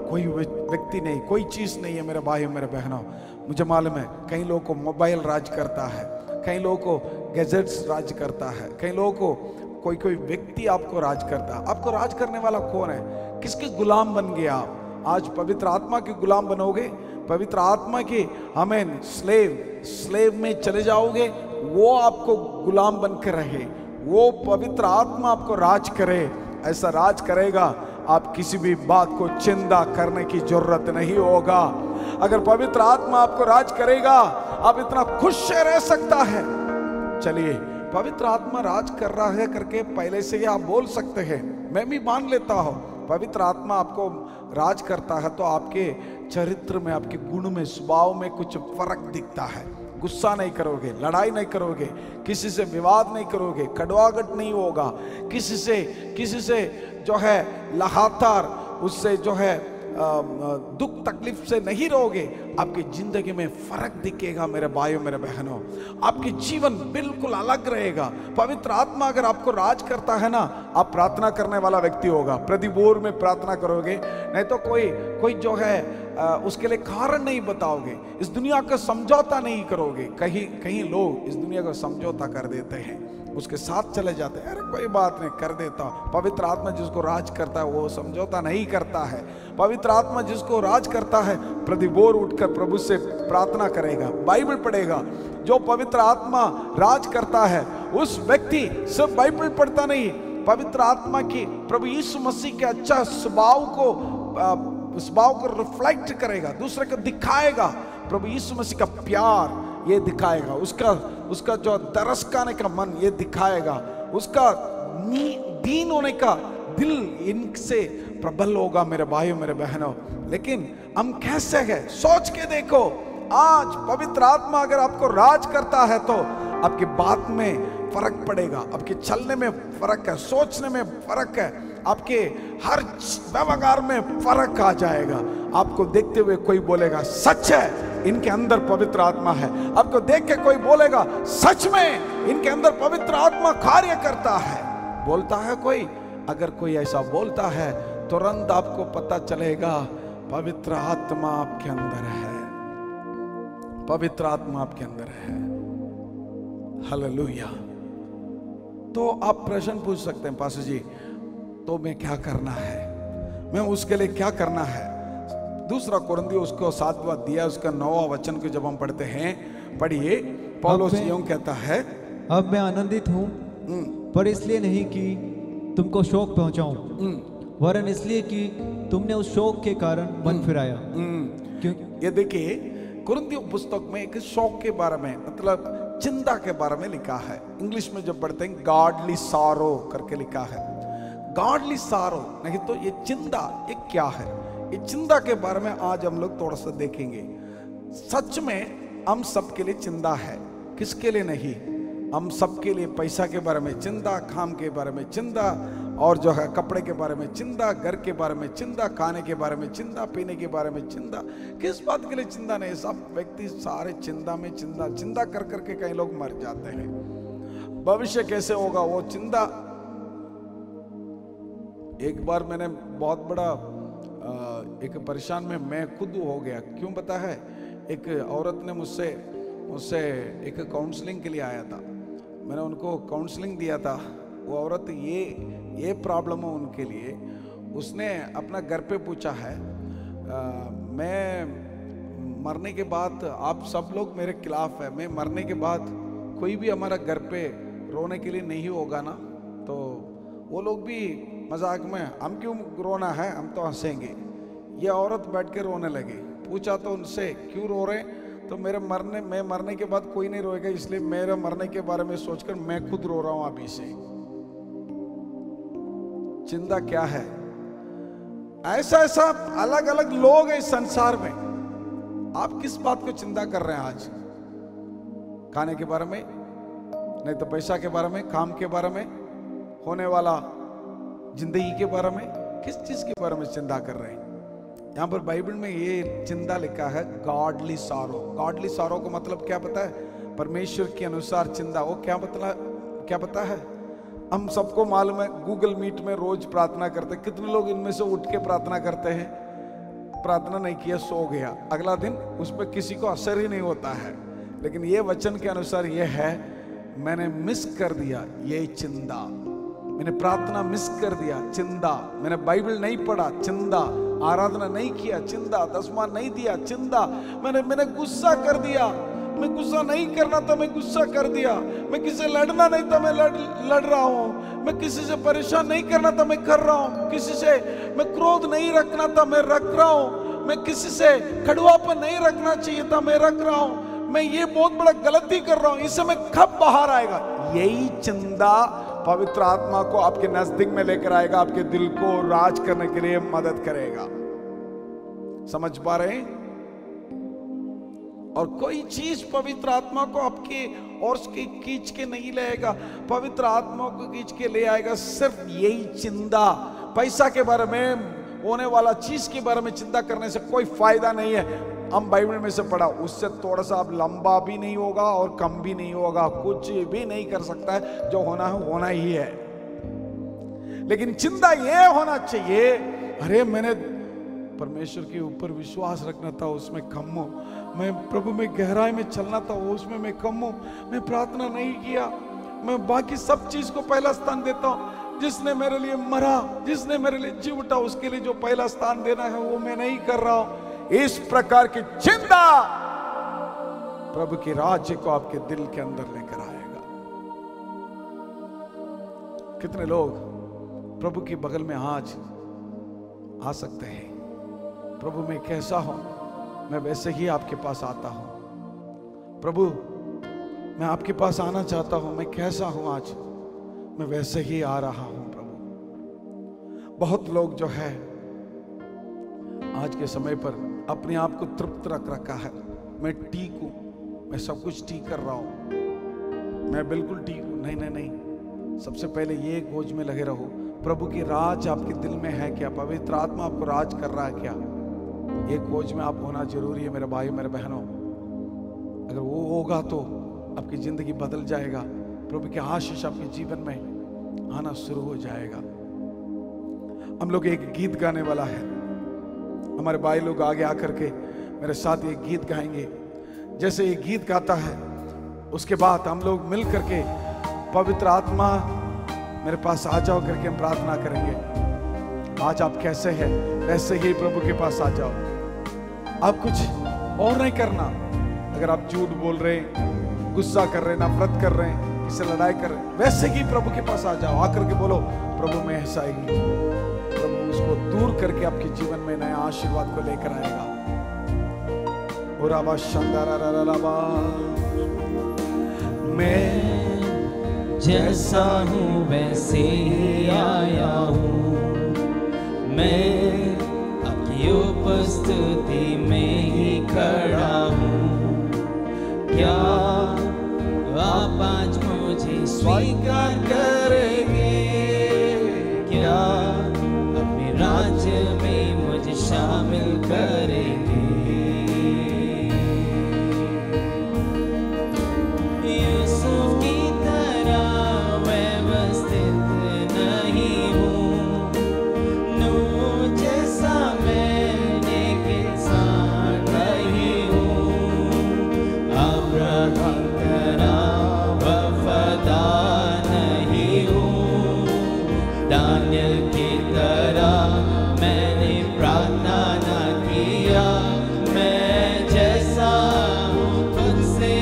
कोई व्यक्ति नहीं, कोई चीज नहीं है मेरे भाइयों मेरे बहनों। मुझे मालूम है कई लोगों को मोबाइल राज करता है, कई लोगों को गैजेट्स राज करता है, कई लोगों को कोई व्यक्ति आपको राज करता है। आपको राज करने वाला कौन है? किसके गुलाम बन गए आप? आज पवित्र आत्मा के गुलाम बनोगे, पवित्र आत्मा के हमें स्लेव में चले जाओगे, वो आपको गुलाम बन के रहे, वो पवित्र आत्मा आपको राज करे। ऐसा राज करेगा आप किसी भी बात को चिंता करने की जरूरत नहीं होगा। अगर पवित्र आत्मा आपको राज करेगा आप इतना खुश से रह सकता है। चलिए, पवित्र आत्मा राज कर रहा है करके पहले से ही आप बोल सकते हैं, मैं भी मान लेता हूं। पवित्र आत्मा आपको राज करता है तो आपके चरित्र में, आपके गुण में, स्वभाव में कुछ फर्क दिखता है। गुस्सा नहीं करोगे, लड़ाई नहीं करोगे, किसी से विवाद नहीं करोगे, कड़वाहट नहीं होगा, किसी से जो है लगातार उससे जो है दुख तकलीफ से नहीं रहोगे। आपकी जिंदगी में फर्क दिखेगा मेरे भाइयों मेरे बहनों, आपकी जीवन बिल्कुल अलग रहेगा। पवित्र आत्मा अगर आपको राज करता है ना, आप प्रार्थना करने वाला व्यक्ति होगा, प्रतिभोर में प्रार्थना करोगे, नहीं तो कोई जो है उसके लिए कारण नहीं बताओगे, इस दुनिया का समझौता नहीं करोगे। कहीं लोग इस दुनिया का समझौता कर देते हैं, उसके साथ चले जाते हैं, अरे कोई बात नहीं कर देता। पवित्र आत्मा जिसको राज करता है वो समझौता नहीं करता है। पवित्र आत्मा जिसको राज करता है प्रतिभोर उठकर प्रभु से प्रार्थना करेगा, बाइबल पढ़ेगा। जो पवित्र आत्मा राज करता है उस व्यक्ति सिर्फ बाइबल पढ़ता नहीं, पवित्र आत्मा की प्रभु यीशु मसीह के अच्छा स्वभाव को रिफ्लेक्ट करेगा, दूसरे को दिखाएगा। प्रभु यीशु मसीह का प्यार ये दिखाएगा, उसका जो तरस खाने का मन ये दिखाएगा, उसका दीन होने का दिल इनसे प्रबल होगा मेरे भाइयों मेरे बहनों। लेकिन हम कैसे हैं सोच के देखो, आज पवित्र आत्मा अगर आपको राज करता है तो आपकी बात में फर्क पड़ेगा, आपके चलने में फर्क है, सोचने में फर्क है, आपके हर व्यवहार में फर्क आ जाएगा। आपको देखते हुए कोई बोलेगा सच है इनके अंदर पवित्र आत्मा है, आपको देख के कोई बोलेगा सच में इनके अंदर पवित्र आत्मा कार्य करता है। बोलता है कोई, अगर कोई ऐसा बोलता है तुरंत आपको पता चलेगा पवित्र आत्मा आपके अंदर है, पवित्र आत्मा आपके अंदर है। हालेलुया। तो आप प्रश्न पूछ सकते हैं, पास्टर जी तो मैं क्या करना है, मैं उसके लिए क्या करना है? दूसरा कुरिन्थियों उसको 7वां दिया, उसका 9वां वचन को जब हम पढ़ते हैं, पढ़िए, पौलुस यूं कहता है, अब मैं आनंदित हूँ, पर इसलिए नहीं कि तुमको शोक पहुंचाऊं, वरन इसलिए कि तुमने उस शोक के कारण मन फिराया। क्योंकि ये देखिए कुरिन्थियों पुस्तक में एक शोक के बारे में, मतलब चिंता के बारे में लिखा है। इंग्लिश में जब पढ़ते हैं गॉडली सारो करके लिखा है, गॉडली सारो, नहीं तो ये चिंता ये क्या है? ये चिंता के बारे में आज हम लोग थोड़ा सा देखेंगे। सच में हम सबके लिए चिंता है, किसके लिए नहीं? हम सबके लिए पैसा के बारे में चिंता, काम के बारे में चिंता, और जो है कपड़े के बारे में चिंता, घर के बारे में चिंता, खाने के बारे में चिंता, पीने के बारे में चिंता। किस बात के लिए चिंता नहीं? सब व्यक्ति सारे चिंता में चिंता कर करके कई लोग मर जाते हैं। भविष्य कैसे होगा वो चिंता। एक बार मैंने बहुत बड़ा एक परेशान में मैं खुद हो गया। क्यों पता है? एक औरत ने मुझसे एक काउंसलिंग के लिए आया था, मैंने उनको काउंसलिंग दिया था। वो औरत ये प्रॉब्लम है उनके लिए। उसने अपना घर पे पूछा है, मैं मरने के बाद आप सब लोग मेरे खिलाफ है, मैं मरने के बाद कोई भी हमारा घर पे रोने के लिए नहीं होगा ना? तो वो लोग भी मजाक में, हम क्यों रोना है, हम तो हंसेंगे। ये औरत बैठ के रोने लगी। पूछा तो उनसे क्यों रो रहे? तो मैं मरने के बाद कोई नहीं रोएगा, इसलिए मेरे मरने के बारे में सोचकर मैं खुद रो रहा हूं अभी से। चिंता क्या है? ऐसा अलग अलग लोग हैं इस संसार में। आप किस बात को चिंता कर रहे हैं आज? खाने के बारे में, नहीं तो पैसा के बारे में, काम के बारे में, होने वाला जिंदगी के बारे में, किस चीज के बारे में चिंता कर रहे हैं? यहाँ पर बाइबल में ये चिंता लिखा है गॉडली सारो। गॉडली सारो को मतलब क्या पता है? परमेश्वर के अनुसार चिंता। वो क्या पता है? हम सबको मालूम है, गूगल मीट में रोज प्रार्थना करते हैं। कितने लोग इनमें से उठ के प्रार्थना करते हैं? प्रार्थना नहीं किया, सो गया, अगला दिन उस पर किसी को असर ही नहीं होता है। लेकिन ये वचन के अनुसार ये है, मैंने मिस कर दिया ये चिंता, मैंने प्रार्थना मिस कर दिया, चिंता, मैंने बाइबल नहीं पढ़ा, चिंता, आराधना नहीं किया, चिंता, दसवां नहीं दिया, चिंता, मैंने गुस्सा कर दिया, मैं गुस्सा नहीं करना था, मैं गुस्सा कर दिया, मैं किसी से लड़ना नहीं था, मैं लड़ रहा हूँ, मैं किसी से परेशान नहीं करना था, मैं कर रहा हूँ, किसी से मैं क्रोध नहीं रखना था, मैं रख रहा हूँ, मैं किसी से कड़वापन नहीं रखना चाहिए था, मैं रख रहा हूँ, मैं ये बहुत बड़ा गलती कर रहा हूँ, इससे मैं कब बाहर आएगा? यही चिंता पवित्र आत्मा को आपके नजदीक में लेकर आएगा, आपके दिल को राज करने के लिए मदद करेगा। समझ पा रहे हैं? और कोई चीज पवित्र आत्मा को आपके और खींच के नहीं लाएगा, पवित्र आत्मा को खींच के ले आएगा सिर्फ यही चिंता। पैसा के बारे में, होने वाला चीज के बारे में चिंता करने से कोई फायदा नहीं है। हम बाइबल में से पढ़ा, उससे थोड़ा सा अब लंबा भी नहीं होगा और कम भी नहीं होगा, कुछ भी नहीं कर सकता है, जो होना है होना ही है। लेकिन चिंता ये होना चाहिए, अरे मैंने परमेश्वर के ऊपर विश्वास रखना था, उसमें कम हो, मैं प्रभु में गहराई में चलना था, उसमें मैं कम हो, मैं प्रार्थना नहीं किया, मैं बाकी सब चीज को पहला स्थान देता हूं। जिसने मेरे लिए मरा, जिसने मेरे लिए जी उठा, उसके लिए जो पहला स्थान देना है वो मैं नहीं कर रहा हूं। इस प्रकार की चिंता प्रभु के राज्य को आपके दिल के अंदर लेकर आएगा। कितने लोग प्रभु के बगल में आज आ सकते हैं, प्रभु मैं कैसा हूं, मैं वैसे ही आपके पास आता हूं। प्रभु मैं आपके पास आना चाहता हूं, मैं कैसा हूं आज, मैं वैसे ही आ रहा हूं प्रभु। बहुत लोग जो है आज के समय पर अपने आप को तृप्त रख रखा है, मैं ठीक हूं, मैं सब कुछ ठीक कर रहा हूं, मैं बिल्कुल ठीक हूं। नहीं नहीं नहीं, सबसे पहले ये खोज में लगे रहो, प्रभु की राज आपके दिल में है क्या, पवित्र आत्मा आपको राज कर रहा है क्या, ये खोज में आप होना जरूरी है मेरे भाई मेरे बहनों। अगर वो होगा तो आपकी जिंदगी बदल जाएगा, प्रभु की आशीष आपके जीवन में आना शुरू हो जाएगा। हम लोग एक गीत गाने वाला है, हमारे भाई लोग आगे आकर के मेरे साथ एक गीत गाएंगे। जैसे ये गीत गाता है उसके बाद हम लोग मिल करके पवित्र आत्मा मेरे पास आ जाओ करके हम प्रार्थना करेंगे। आज आप कैसे हैं वैसे ही प्रभु के पास आ जाओ, आप कुछ और नहीं करना। अगर आप झूठ बोल रहे, गुस्सा कर रहे, नफरत कर रहे हैं, किसी लड़ाई कर रहे, वैसे ही प्रभु के पास आ जाओ, आकर के बोलो प्रभु मैं ऐसा ही, प्रभु उसको दूर करके आपके जीवन में नया आशीर्वाद को लेकर आएगा। मैं जैसा हूँ वैसे ही आया हूँ, मैं आपकी उपस्थिति में ही खड़ा हूँ। क्या आप आज मुझे स्वीकार करेंगे, क्या अपने राज्य में मुझे शामिल करेंगे। यूसुफ की तरह व्यवस्थित नहीं हूँ, नूह जैसा मैंने इंसान नहीं हूँ, अब्राहम नहीं हूँ, दानियल की तरह मैंने प्रार्थना न किया। मैं जैसा हूँ तुझसे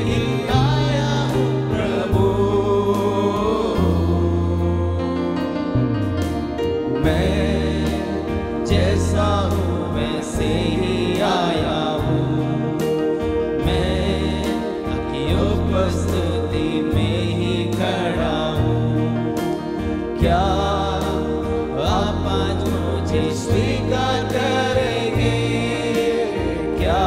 ही आया हूँ प्रभु, मैं जैसा हूँ वैसे ही आया हूँ, मैं आपकी उपस्थिति में ही खड़ा हूँ। क्या आप आज मुझे स्वीकार करेंगे, क्या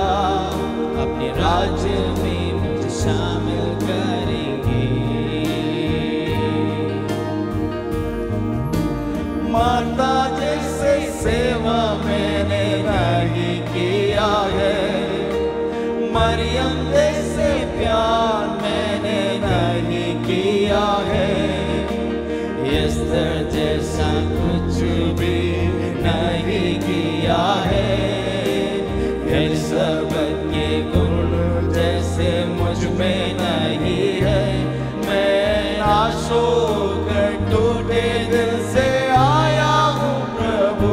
अपने राज्य में मुझे शामिल करेंगे। माता जैसे सेवा मैंने नहीं किया है, मरियम जैसे प्यार मैंने नहीं किया है, एस्तर जैसा कुछ भी नहीं किया है, एलिजाबेथ के गुण जैसे मुझ में नहीं है। मैं नाश होकर टूटे दिल से आया हूँ प्रभु,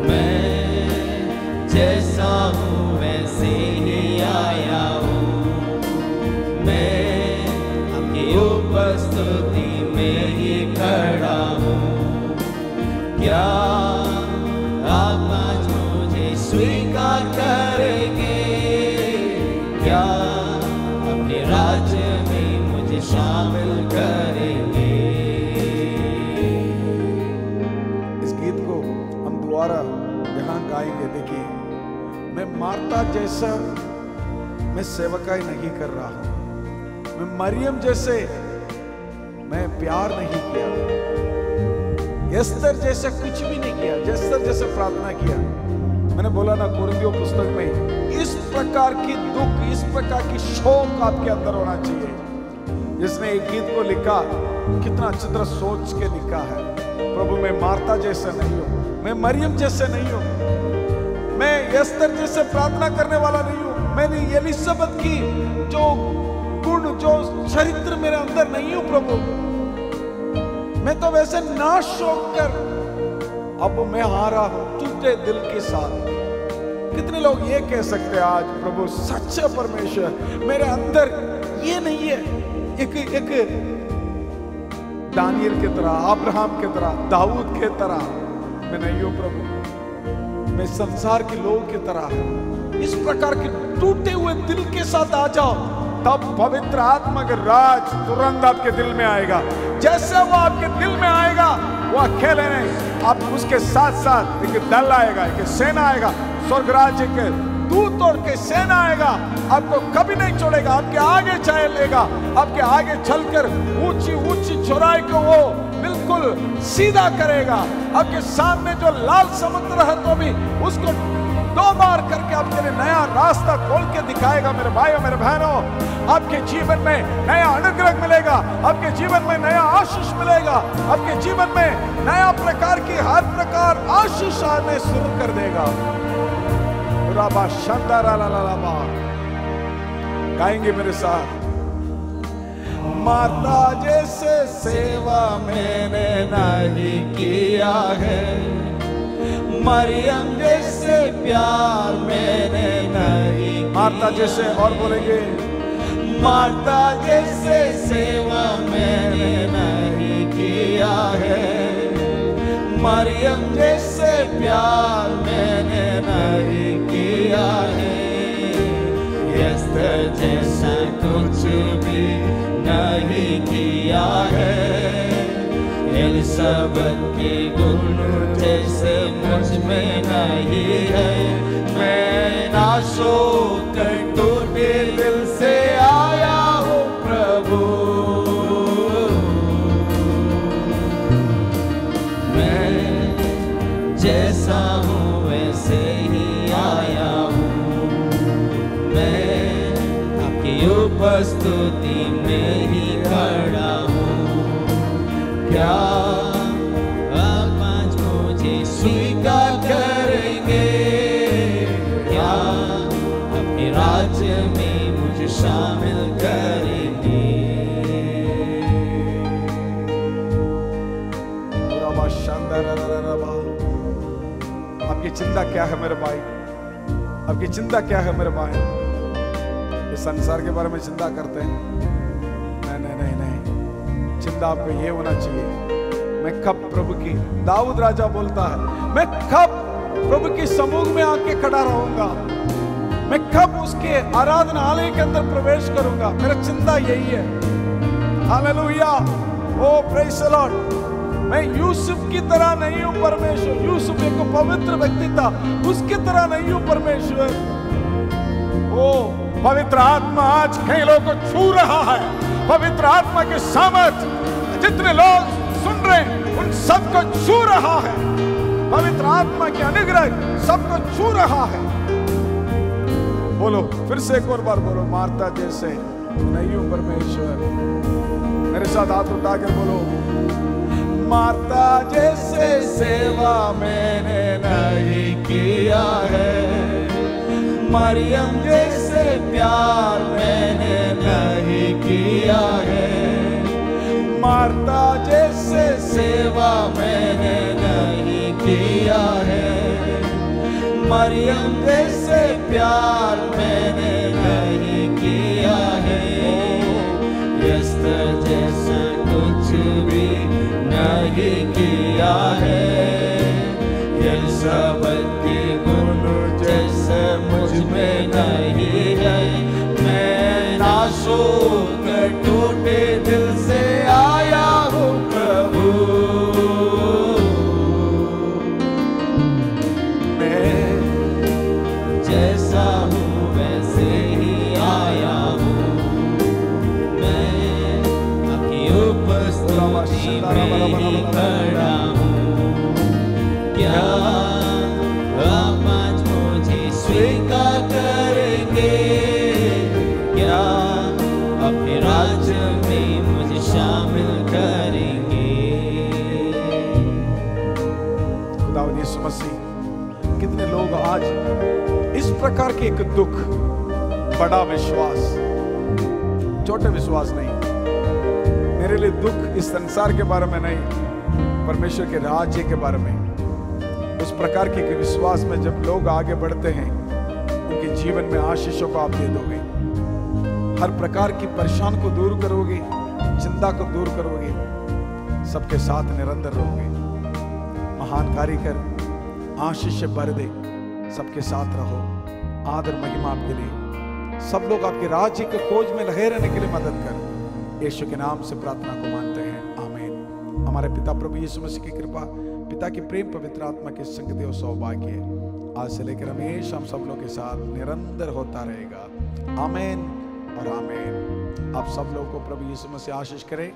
मैं जैसा हूँ वैसे ही आया हूँ, मैं आपकी उपस्थिति में ही खड़ा हूँ। क्या आप आज मुझे स्वीकार करेंगे, क्या अपने राज्य में मुझे शामिल करेंगे। इस गीत को हम दोबारा यहाँ गाएंगे। देखिए, मैं मार्ता जैसा मैं सेवकाई नहीं कर रहा हूं, मैं मरियम जैसे मैं प्यार नहीं किया, एस्तर जैसे कुछ भी नहीं किया, एस्तर जैसे प्रार्थना किया। मैंने बोला ना कुरिन्थियों पुस्तक में, इस प्रकार की दुख, इस प्रकार की शोक आपके अंदर होना चाहिए। जिसने एक गीत को लिखा, कितना अच्छी तरह सोच के लिखा है, प्रभु मैं मार्ता जैसे नहीं हूं, मैं मरियम जैसे नहीं हूं, मैं एस्तर जैसे प्रार्थना करने वाला नहीं हूं, मैंने एलिजाबेथ की जो गुण, जो चरित्र मेरे अंदर नहीं हूं प्रभु, मैं तो वैसे नाश होकर अब मैं हारा हूं टूटे दिल के साथ। कितने लोग ये कह सकते हैं आज, प्रभु सच्चे परमेश्वर मेरे अंदर ये नहीं है, एक दानियल की तरह, अब्राहम की तरह, दाऊद की तरह मैं नहीं हूं प्रभु, मैं संसार के लोगों की तरह हूं। इस प्रकार के टूटे हुए दिल के साथ आ जाओ, तब पवित्र आत्मा का राज तुरंत आपके दिल में आएगा। जैसे वो आपके दिल में आएगा, वो अकेले नहीं, आप उसके साथ साथ एक दल आएगा, एक सेना आएगा, स्वर्ग राज्य के दूत और के सेना आएगा, आपको कभी नहीं छोड़ेगा, आपके आगे चलेगा, आपके आगे चलकर ऊंची ऊंची चौराहे को वो बिल्कुल सीधा करेगा। आपके सामने जो लाल समुद्र है तो भी उसको 2 बार करके आपके लिए नया रास्ता खोल के दिखाएगा। मेरे भाइयों मेरे बहनों, आपके जीवन में नया अनुग्रह मिलेगा, आपके जीवन में नया आशीष मिलेगा, आपके जीवन में नया प्रकार की हर प्रकार आशीष आने शुरू कर देगा। राबा शानदार ला गाएंगे मेरे साथ। माता जैसे सेवा मैंने नहीं किया है, मरियम जैसे प्यार मैंने नहीं, माता जैसे, और बोलेंगे माता जैसे सेवा मैंने नहीं किया है, मरियम जैसे प्यार मैंने नहीं किया है, एस्तर जैसा कुछ भी नहीं किया है, एलिजाबेथ के गुण जैसे मुझ में नहीं है, मैं नाश होकर टूटे दिल से आया हूँ प्रभु, मैं जैसा हूँ वैसे ही आया हूँ, मैं आपकी उपस्थिति में ही खड़ा हूँ, क्या आप आज मुझे स्वीकार करेंगे, क्या अपने राज्य में मुझे शामिल करेंगे। आपकी चिंता क्या है मेरे भाई, आपकी चिंता क्या है मेरे भाई? इस संसार के बारे में चिंता करते हैं? नहीं नहीं नहीं नहीं, चिंता आपको ये होना चाहिए, मैं कब प्रभु की, दाऊद राजा बोलता है, मैं कब प्रभु के समूह में आके खड़ा रहूंगा, मैं कब उसके आराधनालय के अंदर प्रवेश करूंगा। मेरा चिंता यही है। Hallelujah, oh praise the Lord. मैं यूसुफ की तरह नहीं हूं परमेश्वर, यूसुफ एक पवित्र व्यक्ति था, उसकी तरह नहीं हूं परमेश्वर। ओ पवित्र आत्मा आज कई लोगों को छू रहा है, पवित्र आत्मा के सामर्थ जितने लोग सुन रहे हैं उन सबको छू रहा है, पवित्र आत्मा के अनुग्रह सबको छू रहा है। बोलो फिर से एक और बार बोलो, मार्ता जैसे नहीं हूं परमेश्वर। मेरे साथ हाथ उठाकर बोलो, मार्ता जैसे सेवा मैंने नहीं किया है, मरियम जैसे प्यार मैंने नहीं किया है, मार्ता जैसे सेवा मैंने नहीं किया है, मरियम जैसे प्यार मैंने नहीं किया है, एस्तर जैसा कुछ भी नहीं किया है, एलिजाबेथ के गुण जैसे मुझ में नहीं है, मैं नाश होकर टूटे दिल से आया हूँ प्रभु, मैं जैसा हूँ वैसे ही आया हूँ, मैं आपकी उपस्थिति में ही खड़ा हूँ, क्या आप आज मुझे स्वीकार करेंगे? क्या अपने राज्य में मुझे शामिल करेंगे? खुदावंद यीशु मसीह, कितने लोग आज इस प्रकार के एक दुख, बड़ा विश्वास, छोटे विश्वास नहीं, मेरे लिए दुख इस संसार के बारे में नहीं, परमेश्वर के राज्य के बारे में, उस प्रकार के विश्वास में जब लोग आगे बढ़ते हैं, उनके जीवन में आशीषों को आप दे दोगे, हर प्रकार की परेशान को दूर करोगे, चिंता को दूर करोगे, सबके साथ निरंतर रहोगे, महान कार्य कर, आशीष भर दे, सबके साथ रहो। आदर महिमा आपके लिए, सब लोग आपके राज्य के खोज में लगे रहने के लिए मदद कर, यीशु के नाम से प्रार्थना को मानते हैं, आमीन। हमारे पिता प्रभु यीशु मसीह की कृपा, पिता की प्रेम, पवित्र आत्मा की संगति और सौभाग्य आज से लेकर हमेशा हम सब लोग के साथ निरंतर होता रहेगा, आमीन और आमीन। आप सब लोग को प्रभु यीशु मसीह आशीष करे।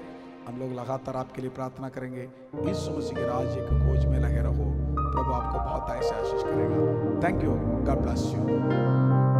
हम लोग लगातार आपके लिए प्रार्थना करेंगे, यीशु मसीह के राज्य के खोज में लगे रहो, प्रभु आपको बहुत ऐसे आशीष करेगा। Thank you, God bless you.